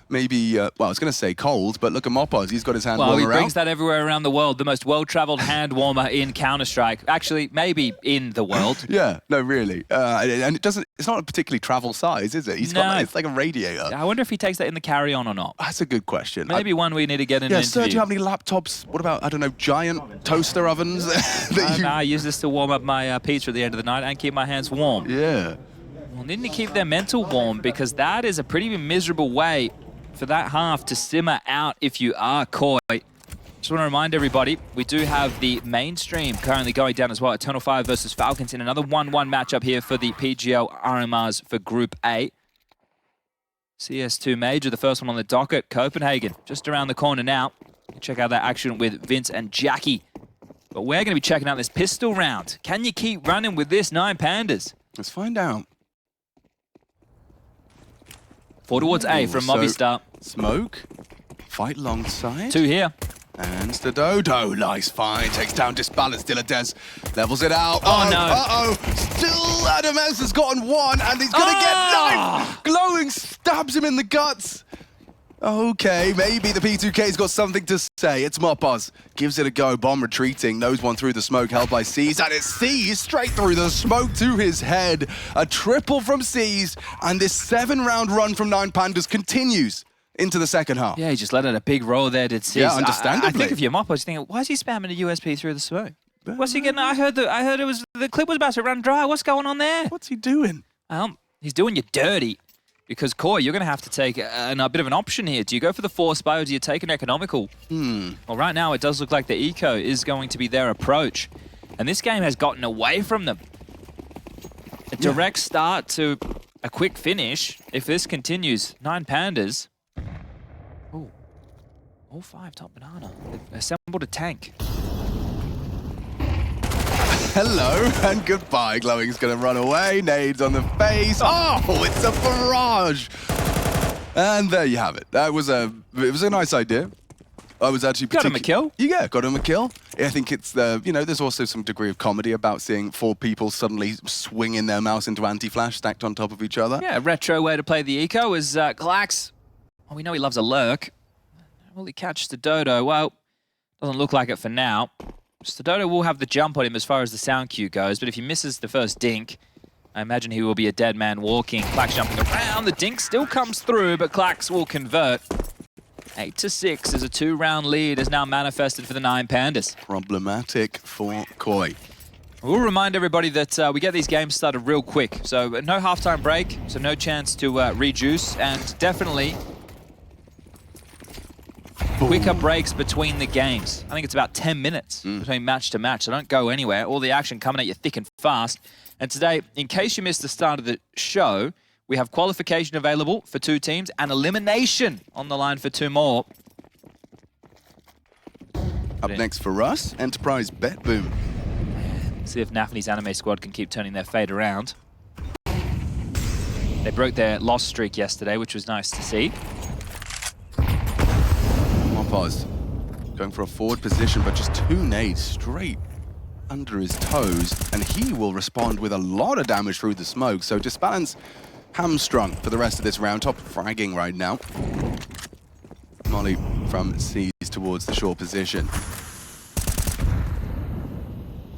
S2: maybe, well, I was going to say cold, but look at Moppos. He's got his hand warmer out.
S1: Well, he brings that everywhere around the world. The most well-traveled hand warmer in Counter-Strike. Actually, maybe in the world.
S2: Yeah, no, really. And it's not a particularly travel size, is it? He's got, it's like a radiator.
S1: I wonder if he takes that in the carry-on or not.
S2: That's a good question.
S1: Maybe one we need to get in an interview.
S2: Sir, do you have any laptops? What about, I don't know, giant toaster ovens?
S1: I use this to warm up my pizza at the end of the night and keep my hands warm.
S2: Yeah.
S1: Well, needing to keep their mental warm because that is a pretty miserable way for that half to simmer out if you are Koi. Just want to remind everybody, we do have the mainstream currently going down as well. Eternal Fire versus Falcons in another 1-1 matchup here for the PGL RMRs for Group A. CS2 Major, the first one on the docket. Copenhagen, just around the corner now. Check out that action with Vince and Jackie. But we're going to be checking out this pistol round. Can you keep running with this 9 Pandas?
S2: Let's find out.
S1: 4 towards A from Movistar.
S2: Smoke. Fight alongside.
S1: 2 here.
S2: And Stadodo. Nice fight. Takes down Disbalance. Dilladez levels it out.
S1: Oh, no.
S2: Uh-oh. Still Adam S has gotten 1 and he's going to get knifed. Glowing stabs him in the guts. Okay, maybe the P2K's got something to say. It's Moppos. Gives it a go. Bomb retreating. Nose one through the smoke. Held by Seized. And it's Seized straight through the smoke to his head. A triple from Seized. And this 7-round run from 9 Pandas continues into the second half.
S1: Yeah, he just let out a big roll there, did Seized.
S2: Yeah, understandably.
S1: I think if you're Moppos, you're thinking, why is he spamming a USP through the smoke? What's he getting? I heard it was the clip was about to run dry. What's going on there?
S2: What's he doing?
S1: He's doing you dirty. Because, Koi, you're going to have to take a bit of an option here. Do you go for the force buy or do you take an economical? Well, right now, it does look like the eco is going to be their approach. And this game has gotten away from them. A direct start to a quick finish. If this continues, 9 Pandas. Oh, all 5 top Banana. They've assembled a tank.
S2: Hello and goodbye. Glowing's going to run away. Nades on the face. Oh, it's a barrage. And there you have it. It was a nice idea. I was actually
S1: got him a kill.
S2: Yeah, got him a kill. I think it's there's also some degree of comedy about seeing 4 people suddenly swinging their mouse into anti-flash stacked on top of each other.
S1: Yeah, a retro way to play the eco is Glax. Well, we know he loves a lurk. Will he catch the Dodo? Well, doesn't look like it for now. Stadodo will have the jump on him as far as the sound cue goes, but if he misses the first dink, I imagine he will be a dead man walking. Clax jumping around, the dink still comes through, but Clax will convert. 8-6 as a 2-round lead is now manifested for the 9 Pandas.
S2: Problematic for Koi.
S1: We'll remind everybody that we get these games started real quick, so no halftime break, so no chance to rejuice, and definitely quicker breaks between the games. I think it's about 10 minutes between match to match, so don't go anywhere. All the action coming at you thick and fast. And today, in case you missed the start of the show, we have qualification available for 2 teams and elimination on the line for 2 more.
S2: Up next for us, Enterprise BetBoom.
S1: See if Nafny's anime squad can keep turning their fate around. They broke their loss streak yesterday, which was nice to see.
S2: Moppos going for a forward position, but just 2 nades straight under his toes, and he will respond with a lot of damage through the smoke. So Disbalance hamstrung for the rest of this round. Top fragging right now. Molly from C's towards the short position.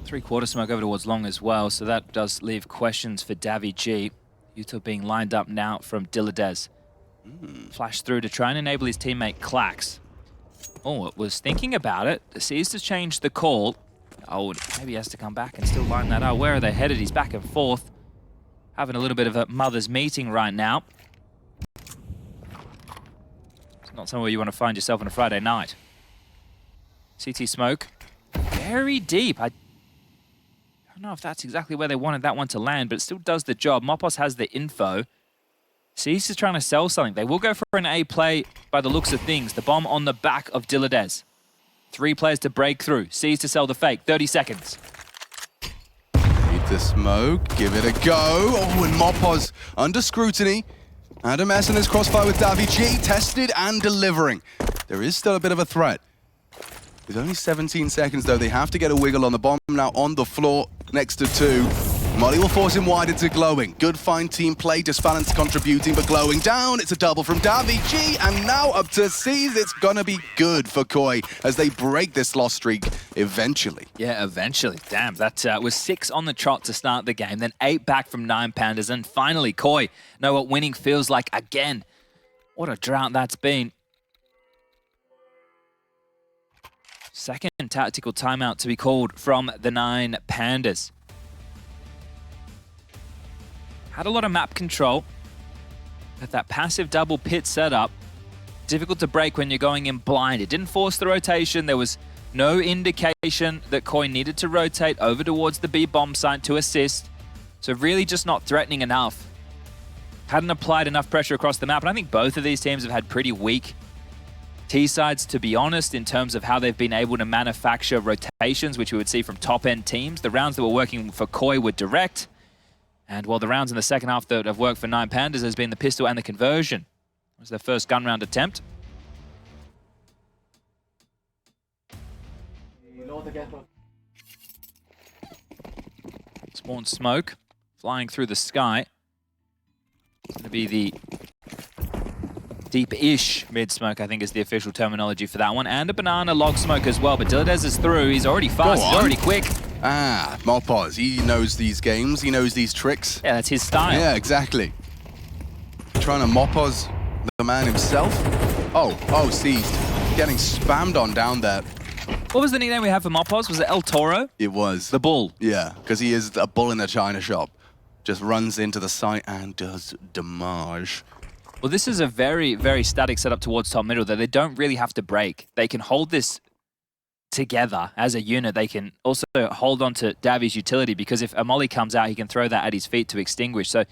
S1: 3/4 smoke over towards long as well, so that does leave questions for daviG. Yuto being lined up now from Diladez. Flash through to try and enable his teammate Clax. Oh, it was thinking about it. Sees to change the call. Oh, maybe he has to come back and still line that up. Where are they headed? He's back and forth. Having a little bit of a mother's meeting right now. It's not somewhere you want to find yourself on a Friday night. CT smoke. Very deep. I don't know if that's exactly where they wanted that one to land, but it still does the job. Mopos has the info. Cease is trying to sell something. They will go for an A play by the looks of things. The bomb on the back of Diladez. 3 players to break through. Cease to sell the fake. 30 seconds.
S2: Need the smoke. Give it a go. Oh, and Mopos under scrutiny. Adam S in his crossfire with daviG. Tested and delivering. There is still a bit of a threat. With only 17 seconds, though, they have to get a wiggle on the bomb now on the floor next to 2. Molly will force him wide into Glowing. Good fine team play, Disbalance contributing, but Glowing down. It's a double from daviG, and now up to C's. It's gonna be good for Koi as they break this loss streak eventually.
S1: Yeah, eventually. Damn, that was 6 on the trot to start the game, then 8 back from 9 Pandas, and finally Koi know what winning feels like again. What a drought that's been. Second tactical timeout to be called from the 9 Pandas. Had a lot of map control, but that passive double pit setup, difficult to break when you're going in blind. It didn't force the rotation. There was no indication that Koi needed to rotate over towards the B bomb site to assist. So really just not threatening enough. Hadn't applied enough pressure across the map, and I think both of these teams have had pretty weak T-sides, to be honest, in terms of how they've been able to manufacture rotations, which we would see from top-end teams. The rounds that were working for Koi were direct, and while the rounds in the second half that have worked for 9 Pandas has been the pistol and the conversion. It was their first gun round attempt. Spawn smoke flying through the sky. It's going to be the deep-ish mid-smoke, I think is the official terminology for that one. And a banana log smoke as well, but Diladez is through. He's already fast, he's already quick.
S2: Ah, Mopos, he knows these games, he knows these tricks.
S1: Yeah, that's his style.
S2: Yeah, exactly. Trying to Mopos the man himself. Oh, seized. Getting spammed on down there.
S1: What was the nickname we had for Mopos? Was it El Toro?
S2: It was.
S1: The bull.
S2: Yeah, because he is a bull in a china shop. Just runs into the site and does damage.
S1: Well, this is a very, very static setup towards top middle that they don't really have to break. They can hold this together as a unit. They can also hold on to davi's utility, because if a molly comes out, he can throw that at his feet to extinguish. So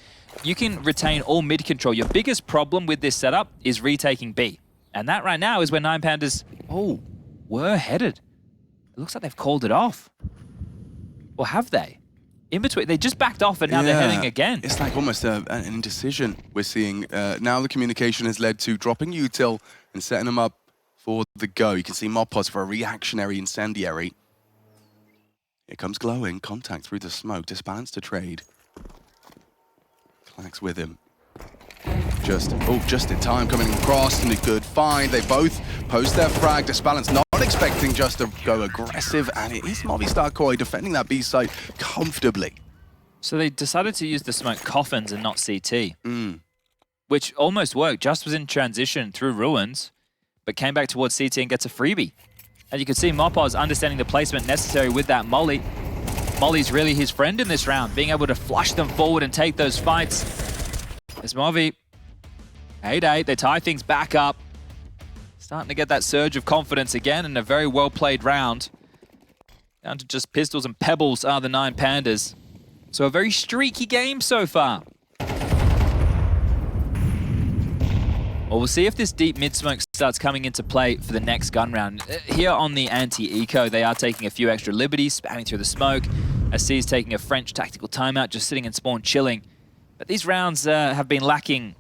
S1: you can retain all mid control. Your biggest problem with this setup is retaking B. And that right now is where 9 Pandas, were headed. It looks like they've called it off. Or have they? In between, they just backed off and now they're heading again.
S2: It's like almost an indecision we're seeing. Now the communication has led to dropping util and setting them up for the go. You can see Mopos for a reactionary incendiary. Here comes Glowing, contact through the smoke, Disbalance to trade. Clax with him. Just in time, coming across, and a good find. They both post their frag. Disbalance not expecting just to go aggressive, and it is Movistar Koi defending that B site comfortably.
S1: So they decided to use the smoke coffins and not CT, which almost worked. Just was in transition through ruins, but came back towards CT and gets a freebie. And you can see Mopos understanding the placement necessary with that molly. Molly's really his friend in this round, being able to flush them forward and take those fights. There's Movi. 8-8, they tie things back up. Starting to get that surge of confidence again in a very well-played round. Down to just pistols and pebbles are the 9 Pandas. So a very streaky game so far. Well, we'll see if this deep mid-smoke starts coming into play for the next gun round. Here on the anti-eco, they are taking a few extra liberties, spamming through the smoke. C's taking a French tactical timeout, just sitting in spawn chilling. But these rounds have been lacking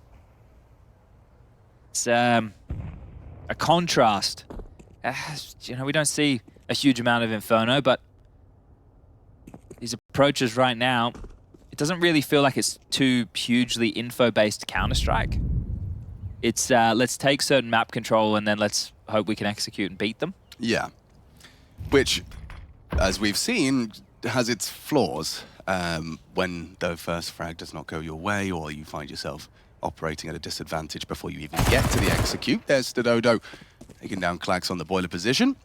S1: a contrast. You know, we don't see a huge amount of Inferno, but these approaches right now, it doesn't really feel like it's too hugely info-based Counter-Strike. It's let's take certain map control and then let's hope we can execute and beat them.
S2: Yeah. Which, as we've seen, has its flaws. When the first frag does not go your way, or you find yourself operating at a disadvantage before you even get to the execute. There's Dodo taking down Klax on the boiler position.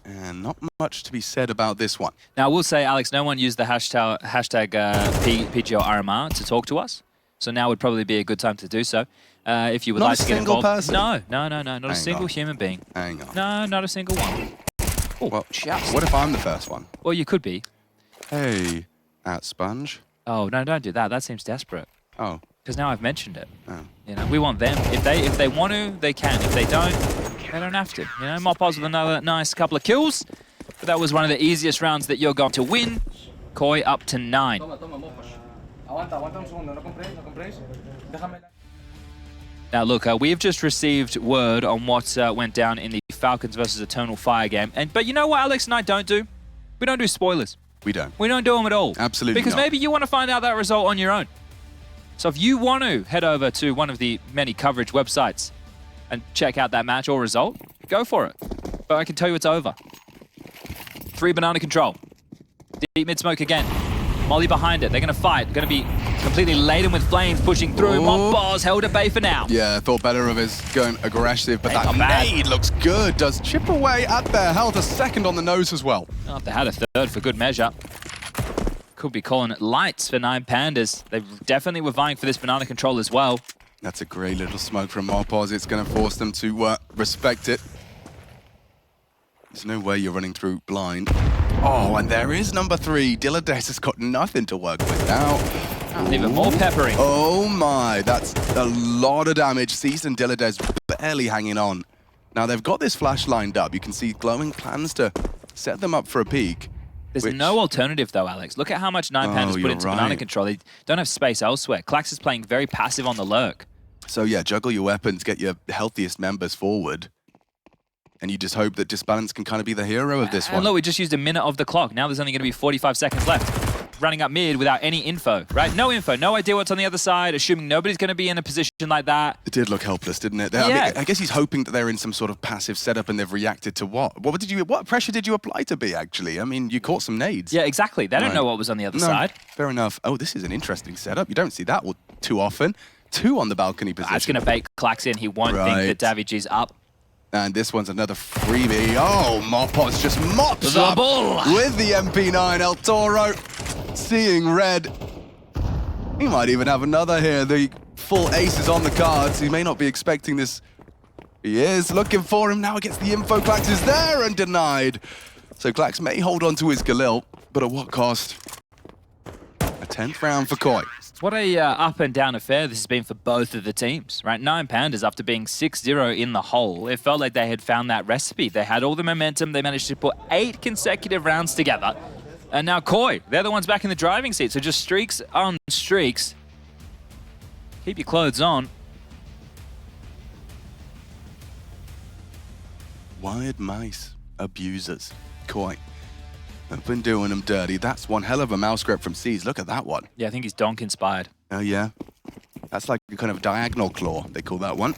S2: And not much to be said about this one.
S1: Now, I will say, Alex, no one used the hashtag PGL RMR to talk to us. So now would probably be a good time to do so. If you would like to get involved.
S2: Person?
S1: No. Not a single human being.
S2: Hang on.
S1: No, not a single one. Oh,
S2: well, what if I'm the first one?
S1: Well, you could be.
S2: Hey, at Sponge.
S1: Oh, no, don't do that. That seems desperate.
S2: Oh.
S1: Because now I've mentioned it.
S2: Oh.
S1: You know, we want them. If they want to, they can. If they don't have to. You know, Mopos with another nice couple of kills. But that was one of the easiest rounds that you're going to win. Koi up to 9. Now look, we've just received word on what went down in the Falcons versus Eternal Fire game. But you know what Alex and I don't do? We don't do spoilers.
S2: We don't.
S1: We don't do them at all.
S2: Absolutely
S1: Because
S2: not.
S1: maybe you want to find out that result on your own. So if you want to head over to one of the many coverage websites and check out that match or result, go for it. But I can tell you it's over. 3 banana control. Deep mid smoke again. Molly behind it. They're going to fight. Going to be completely laden with flames pushing through. Mopos held at bay for now.
S2: Yeah, thought better of his going aggressive, but that nade looks good. Does chip away at their health. A second on the nose as well.
S1: Oh, they had a third for good measure. Could be calling it lights for 9 Pandas. They definitely were vying for this banana control as well.
S2: That's a great little smoke from Mopos. It's going to force them to respect it. There's no way you're running through blind. Oh, and there is number 3. Dillades has got nothing to work with now.
S1: And even more peppering.
S2: Oh my, that's a lot of damage. Season Dillades barely hanging on. Now they've got this flash lined up. You can see Glowing plans to set them up for a peek.
S1: There's no alternative though, Alex. Look at how much 9 Pandas put into banana control. They don't have space elsewhere. Klax is playing very passive on the lurk.
S2: So yeah, juggle your weapons, get your healthiest members forward. And you just hope that Disbalance can kind of be the hero of this one.
S1: And look, we just used a minute of the clock. Now there's only going to be 45 seconds left. Running up mid without any info, right? No info, no idea what's on the other side, assuming nobody's going to be in a position like that.
S2: It did look helpless, didn't it?
S1: Yeah.
S2: I guess he's hoping that they're in some sort of passive setup and they've reacted to what? What pressure did you apply to B, actually? I mean, you caught some nades.
S1: Yeah, exactly. They don't know what was on the other side.
S2: Fair enough. Oh, this is an interesting setup. You don't see that too often. 2 on the balcony position.
S1: That's going to bait Klax in. He won't think that Davig's up.
S2: And this one's another freebie. Oh, Mopos just mops
S1: the
S2: up
S1: ball
S2: with the MP9. El Toro seeing red. He might even have another here. The full ace is on the cards. He may not be expecting this. He is looking for him. Now gets the info. Klax is there and denied. So Klax may hold on to his Galil, but at what cost? A 10th round for Koi.
S1: What a up and down affair this has been for both of the teams, right? 9 Pandas, after being 6-0 in the hole, it felt like they had found that recipe. They had all the momentum. They managed to put 8 consecutive rounds together. And now Koi, they're the ones back in the driving seat. So just streaks on streaks. Keep your clothes on.
S2: Wired mice, abusers. Koi. I've been doing them dirty. That's one hell of a mouse grip from C's. Look at that one.
S1: Yeah, I think he's donk inspired.
S2: Oh, yeah. That's like a kind of diagonal claw, they call that one.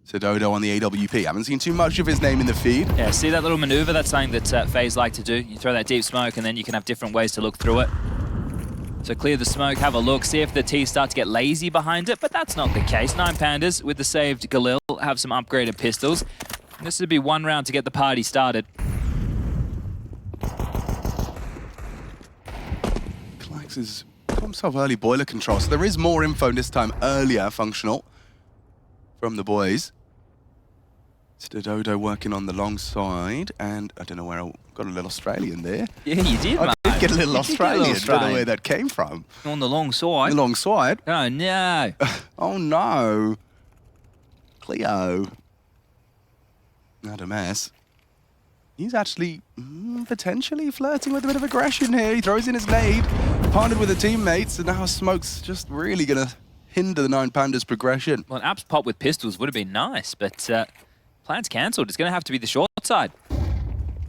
S2: So Dodo on the AWP. Haven't seen too much of his name in the feed.
S1: Yeah, see that little maneuver? That's something that FaZe like to do. You throw that deep smoke and then you can have different ways to look through it. So clear the smoke, have a look, see if the T's start to get lazy behind it, but that's not the case. 9 Pandas with the saved Galil have some upgraded pistols. And this would be 1 round to get the party started.
S2: Has got himself early boiler control, so there is more info this time earlier functional from the boys. Dodo working on the long side, and I don't know where I got a little Australian there.
S1: Yeah, you did,
S2: I
S1: mate.
S2: did get a little Australian. I don't know where that came from.
S1: On the long side.
S2: The long side?
S1: Oh, no.
S2: Oh, no. Cleo. Not a mess. He's actually potentially flirting with a bit of aggression here. He throws in his nade, partnered with the teammates, and now Smoke's just really going to hinder the 9 Pandas progression.
S1: Well, an Apps pop with pistols would have been nice, but Plan's cancelled. It's going to have to be the short side.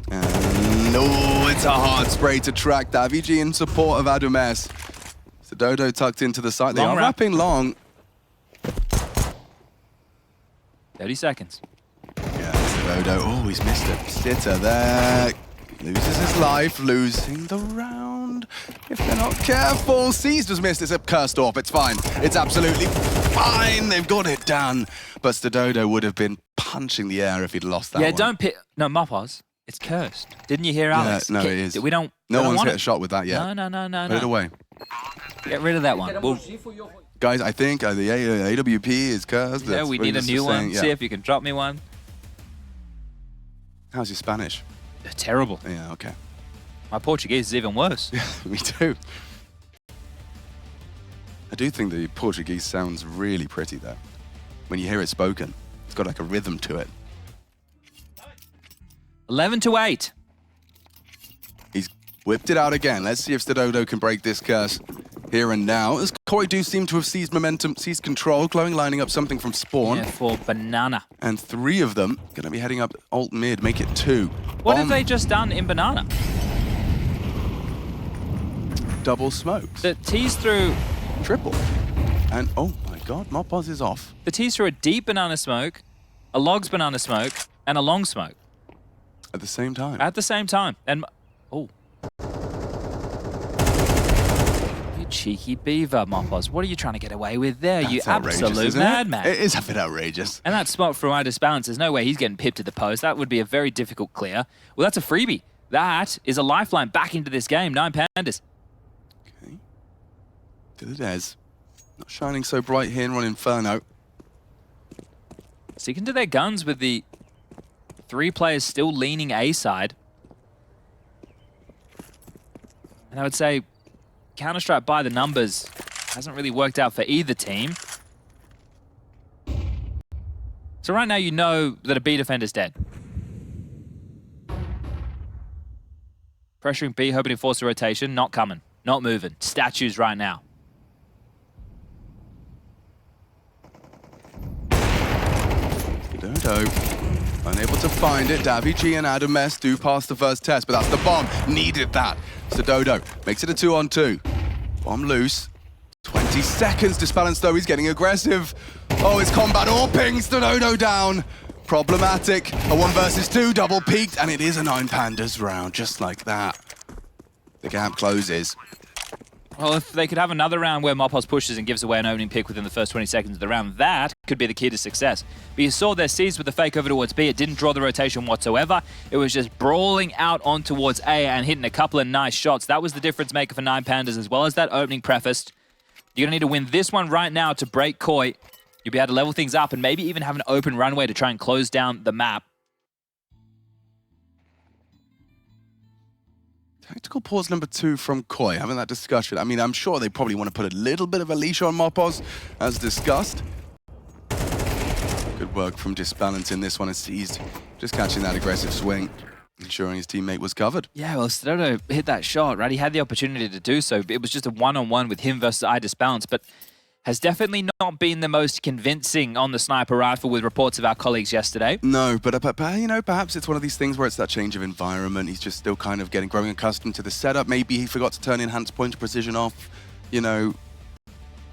S2: No, it's a hard spray to track. Davigi in support of Adumes. Dodo tucked into the side. They are wrapping long.
S1: 30 seconds.
S2: Yeah, Dodo. Oh, he's missed it. Sitter there. Loses his life, losing the round. If they're not careful. C's just missed. It's a cursed orb. It's fine. It's absolutely fine. They've got it done. But Dodo would have been punching the air if he'd lost that one.
S1: Yeah, don't pick. No, Mopaz. It's cursed. Didn't you hear Alex?
S2: Yeah, no, it is.
S1: We don't.
S2: No one's hit
S1: it.
S2: a shot with that yet.
S1: No.
S2: Put it away.
S1: Get rid of that one.
S2: Guys, I think the AWP is cursed.
S1: Yeah, we need a new one.
S2: Yeah.
S1: See if you can drop me one.
S2: How's your Spanish?
S1: Terrible.
S2: Yeah, okay.
S1: My Portuguese is even worse.
S2: Yeah, me too. I do think the Portuguese sounds really pretty, though. When you hear it spoken, it's got like a rhythm to it.
S1: 11-8.
S2: He's whipped it out again. Let's see if Dodo can break this curse here and now. As Koi do seem to have seized momentum, seized control. Glowing lining up something from spawn.
S1: Yeah, for Banana.
S2: And 3 of them going to be heading up alt mid, make it 2.
S1: What have they just done in Banana?
S2: Double smokes.
S1: The tease through...
S2: Triple. And oh my god, Mopaz is off.
S1: The tease through a deep banana smoke, a logs banana smoke, and a long smoke.
S2: At the same time.
S1: At the same time. And... Oh. You cheeky beaver, Mopaz. What are you trying to get away with there?
S2: That's
S1: you
S2: outrageous,
S1: absolute
S2: isn't it?
S1: madman.
S2: It is a bit outrageous.
S1: And that smoke from Idis Balance, there's no way he's getting pipped to the post. That would be a very difficult clear. Well, that's a freebie. That is a lifeline back into this game. 9 Pandas.
S2: Okay. Dilladez. Not shining so bright here on Inferno.
S1: Sticking to their guns with the 3 players still leaning A side. And I would say Counter-Strike by the numbers hasn't really worked out for either team. So right now you know that a B defender's dead. Pressuring B, hoping to force a rotation. Not coming. Not moving. Statues right now.
S2: Dodo. Unable to find it. Davigi and Adumes do pass the first test, but that's the bomb. Needed that. So Dodo makes it a 2-on-2. Bomb loose. 20 seconds. Disbalanced though. He's getting aggressive. Oh, it's combat orping. Dodo down. Problematic. A 1 versus 2. Double peaked. And it is a 9 Pandas round. Just like that. The gap closes.
S1: Well, if they could have another round where Mopaz pushes and gives away an opening pick within the first 20 seconds of the round, that could be the key to success. But you saw their C's with the fake over towards B. It didn't draw the rotation whatsoever. It was just brawling out on towards A and hitting a couple of nice shots. That was the difference maker for 9 Pandas, as well as that opening prefaced. You're going to need to win this one right now to break Koi. You'll be able to level things up and maybe even have an open runway to try and close down the map.
S2: Tactical pause number 2 from Koi, having that discussion. I mean, I'm sure they probably want to put a little bit of a leash on Mopaz, as discussed. Good work from Disbalance in this one, and seized, just catching that aggressive swing, ensuring his teammate was covered.
S1: Yeah, well, Stodo hit that shot, right? He had the opportunity to do so. It was just a one-on-one with him versus Idis Balance, but has definitely not been the most convincing on the sniper rifle with reports of our colleagues yesterday.
S2: No, but you know, perhaps it's one of these things where it's that change of environment. He's just still kind of growing accustomed to the setup. Maybe he forgot to turn enhanced point of precision off. You know,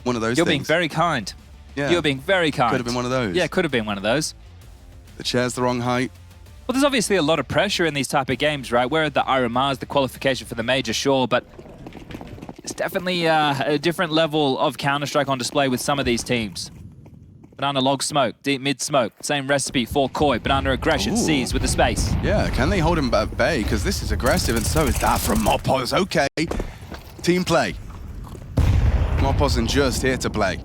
S2: one of those
S1: You're
S2: things.
S1: being very kind.
S2: Yeah.
S1: You're being very kind.
S2: Could have been one of those.
S1: Yeah, could have been one of those.
S2: The chair's the wrong height.
S1: Well, there's obviously a lot of pressure in these type of games, right? Where the RMRs, the qualification for the major, sure, but it's definitely a different level of Counter-Strike on display with some of these teams. Banana log smoke, deep mid smoke, same recipe for Koi. Banana aggression, sees with the space.
S2: Yeah, can they hold him at bay? Because this is aggressive, and so is that from Mopaz. Okay, team play. Mopaz and just here to play.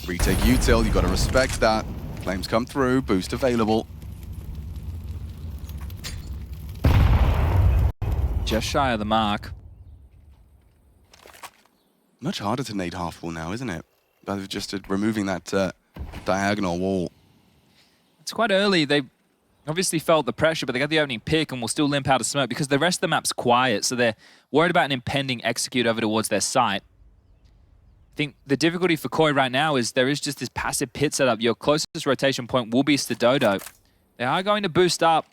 S2: Retake util, you got to respect that. Flames come through, boost available.
S1: Just shy of the mark.
S2: Much harder to nade half wall now, isn't it? By just removing that diagonal wall.
S1: It's quite early. They obviously felt the pressure, but they got the opening pick and will still limp out of smoke because the rest of the map's quiet, so they're worried about an impending execute over towards their site. I think the difficulty for Koi right now is there is just this passive pit setup. Your closest rotation point will be Stadodo. They are going to boost up.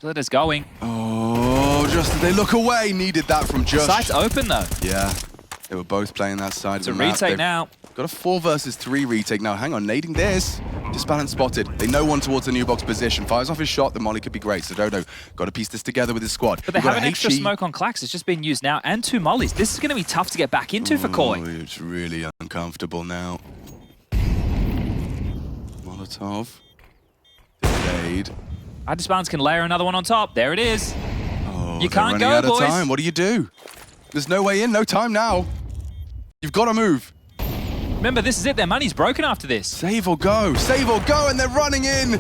S1: Let us going.
S2: Oh, just they look away. Needed that from Just.
S1: Site's open though.
S2: Yeah, they were both playing that side
S1: It's
S2: of
S1: a
S2: the map.
S1: retake now.
S2: Got a 4 versus 3 retake now. Hang on, nading this. Disbalance spotted. They know one towards the new box position. Fires off his shot. The molly could be great. So Dodo got to piece this together with his squad.
S1: But they have an extra smoke on Clax. It's just being used now. And 2 mollies. This is going to be tough to get back into for Koi.
S2: It's really uncomfortable now. Molotov. Delayed.
S1: Disbalance can layer another one on top. There it is.
S2: Oh,
S1: you can't go,
S2: out of
S1: boys.
S2: time. What do you do? There's no way in. No time now. You've got to move.
S1: Remember, this is it. Their money's broken after this.
S2: Save or go. Save or go. And they're running in.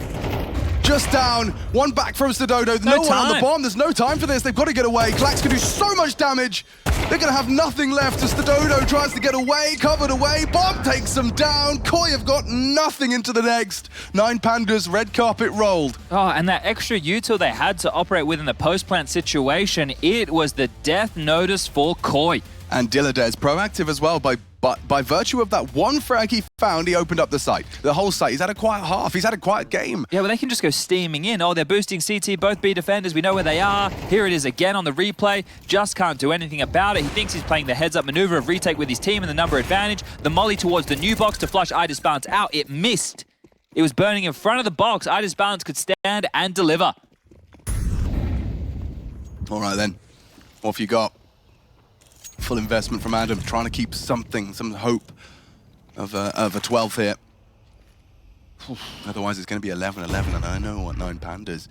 S2: Just down. One back from Stadodo. No one on the bomb. There's no time for this. They've got to get away. Clax can do so much damage. They're going to have nothing left as Stadodo tries to get away. Covered away. Bomb takes them down. Koi have got nothing into the next. 9 Pandas. Red carpet rolled.
S1: Oh, and that extra util they had to operate within the post-plant situation, it was the death notice for Koi.
S2: And Dilladez proactive as well by virtue of that one frag he found, he opened up the site. The whole site. He's had a quiet half. He's had a quiet game.
S1: Yeah, well, they can just go steaming in. Oh, they're boosting CT, both B defenders. We know where they are. Here it is again on the replay. Just can't do anything about it. He thinks he's playing the heads-up maneuver of retake with his team and the number advantage. The molly towards the new box to flush Disbalance out. It missed. It was burning in front of the box. Disbalance could stand and deliver.
S2: All right, then. What have you got? Full investment from Adam, trying to keep some hope of a 12th here. Otherwise, it's going to be 11-11, and I know what 9 Pandas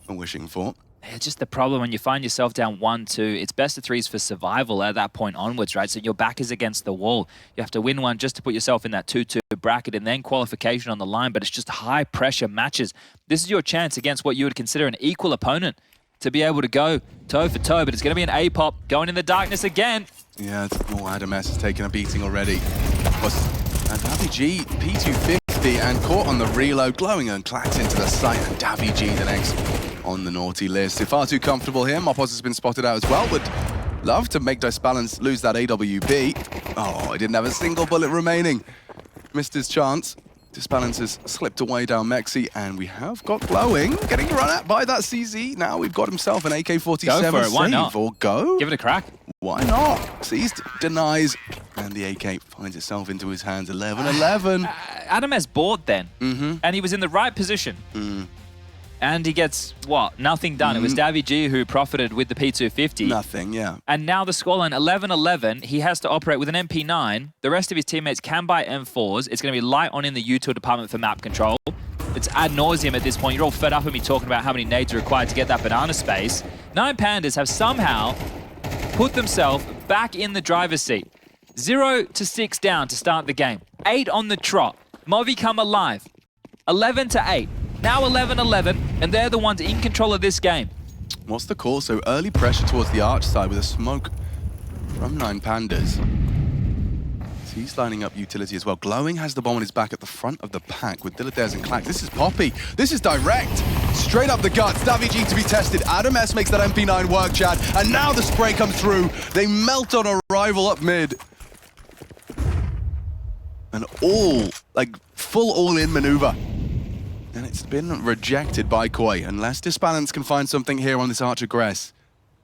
S2: are wishing for.
S1: It's just the problem when you find yourself down 1-2. It's best of 3s for survival at that point onwards, right? So your back is against the wall. You have to win one just to put yourself in that 2-2 bracket and then qualification on the line, but it's just high-pressure matches. This is your chance against what you would consider an equal opponent to be able to go toe for toe, but it's going to be an A-pop going in the darkness again.
S2: Yeah, Adam S has taken a beating already. And Davy G, P250, and caught on the reload, glowing and Clax into the site, and Davy G the next on the naughty list. They're far too comfortable here. Mopos has been spotted out as well. Would love to make Disbalance lose that AWP. Oh, he didn't have a single bullet remaining. Missed his chance. Disbalance has slipped away down Mexi, and we have got Glowing getting run at by that CZ. Now we've got himself an AK-47.
S1: Go for it, why not?
S2: Or go?
S1: Give it a crack.
S2: Why not? Seized, denies, and the AK finds itself into his hands. 11-11.
S1: Adam has bought then, and he was in the right position. And he gets, what, nothing done. It was Davy G who profited with the P250.
S2: Nothing, yeah.
S1: And now the scoreline, 11-11. He has to operate with an MP9. The rest of his teammates can buy M4s. It's going to be light on in the util department for map control. It's ad nauseum at this point. You're all fed up with me talking about how many nades are required to get that banana space. 9 Pandas have somehow put themselves back in the driver's seat. 0-6 down to start the game. 8 on the trot. Movi come alive. 11-8. Now 11-11, and they're the ones in control of this game.
S2: What's the call? So early pressure towards the arch side with a smoke from 9 Pandas. So he's lining up utility as well. Glowing has the bomb on his back at the front of the pack with Dilladez and Clack. This is Poppy. This is direct. Straight up the guts. Davy G to be tested. Adam S makes that MP9 work, Chad. And now the spray comes through. They melt on arrival up mid. An full all-in maneuver. And it's been rejected by Koi. Unless Disbalance can find something here on this arch aggress.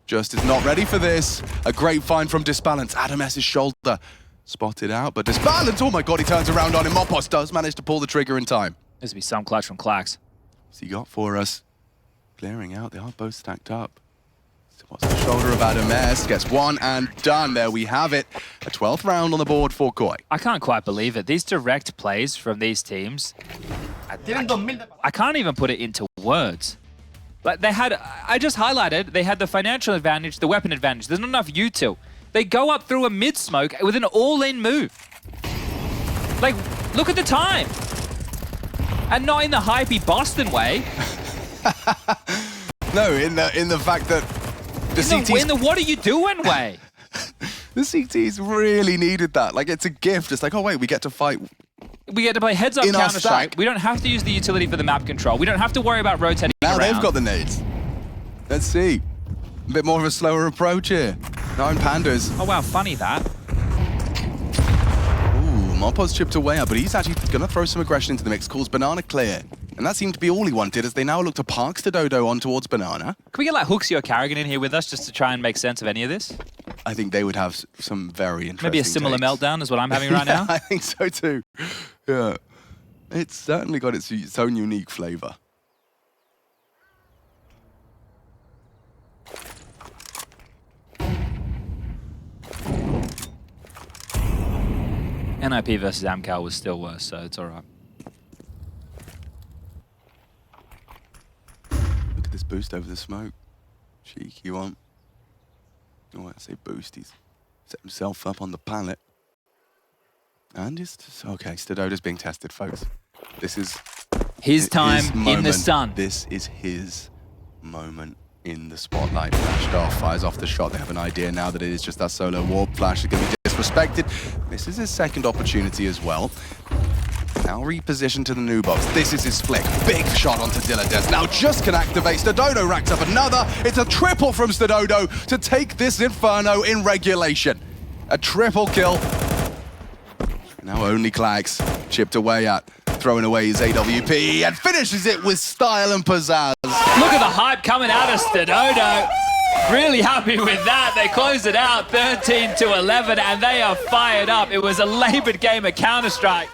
S2: Just is not ready for this. A great find from Disbalance. Adam S.'s shoulder spotted out, but Disbalance, oh my god, he turns around on him. Mopos does manage to pull the trigger in time.
S1: This will be some clutch from Clax.
S2: What's he got for us? Clearing out, they are both stacked up. What's the shoulder of Adam S? Gets one and done. There we have it. A 12th round on the board for Koi.
S1: I can't quite believe it. These direct plays from these teams, I can't even put it into words. Like they had, I just highlighted, they had the financial advantage, the weapon advantage. There's not enough util. They go up through a mid-smoke with an all-in move. Like, look at the time. And not in the hypey Boston way.
S2: No, in the fact that
S1: in the what are you doing way.
S2: The CTs really needed that. Like, it's a gift. It's like, oh wait, we get to fight.
S1: We get to play heads-up Counter-Strike. We don't have to use the utility for the map control. We don't have to worry about rotating
S2: now
S1: around.
S2: They've got the nades. Let's see. A bit more of a slower approach here. Now in Pandas.
S1: Oh wow, funny that.
S2: Ooh, Mopo's chipped away, but he's actually going to throw some aggression into the mix. Calls Banana clear. And that seemed to be all he wanted as they now look to park Stododo on towards Banana.
S1: Can we get like Hooksy or Carrigan in here with us just to try and make sense of any of this?
S2: I think they would have some very interesting
S1: Maybe a similar
S2: takes.
S1: meltdown as what I'm having right now?
S2: I think so too. Yeah. It's certainly got its own unique flavor.
S1: NIP versus AMKAL was still worse, so it's alright.
S2: Look at this boost over the smoke. Cheeky one. Oh, I say boost. He's set himself up on the pallet. And just okay, Stododo's being tested, folks. This is
S1: his time in the sun.
S2: This is his moment in the spotlight. Flashed off, fires off the shot. They have an idea now that it is just that solo warp. Flash is going to be disrespected. This is his second opportunity as well. Now repositioned to the new box. This is his flick. Big shot onto Dilladez. Now just can activate. Stododo racks up another. It's a triple from Stododo to take this Inferno in regulation. A triple kill. Now only Klax chipped away at, throwing away his AWP and finishes it with style and pizzazz.
S1: Look at the hype coming out of Stododo. Really happy with that. They closed it out 13-11 and they are fired up. It was a labored game of Counter-Strike.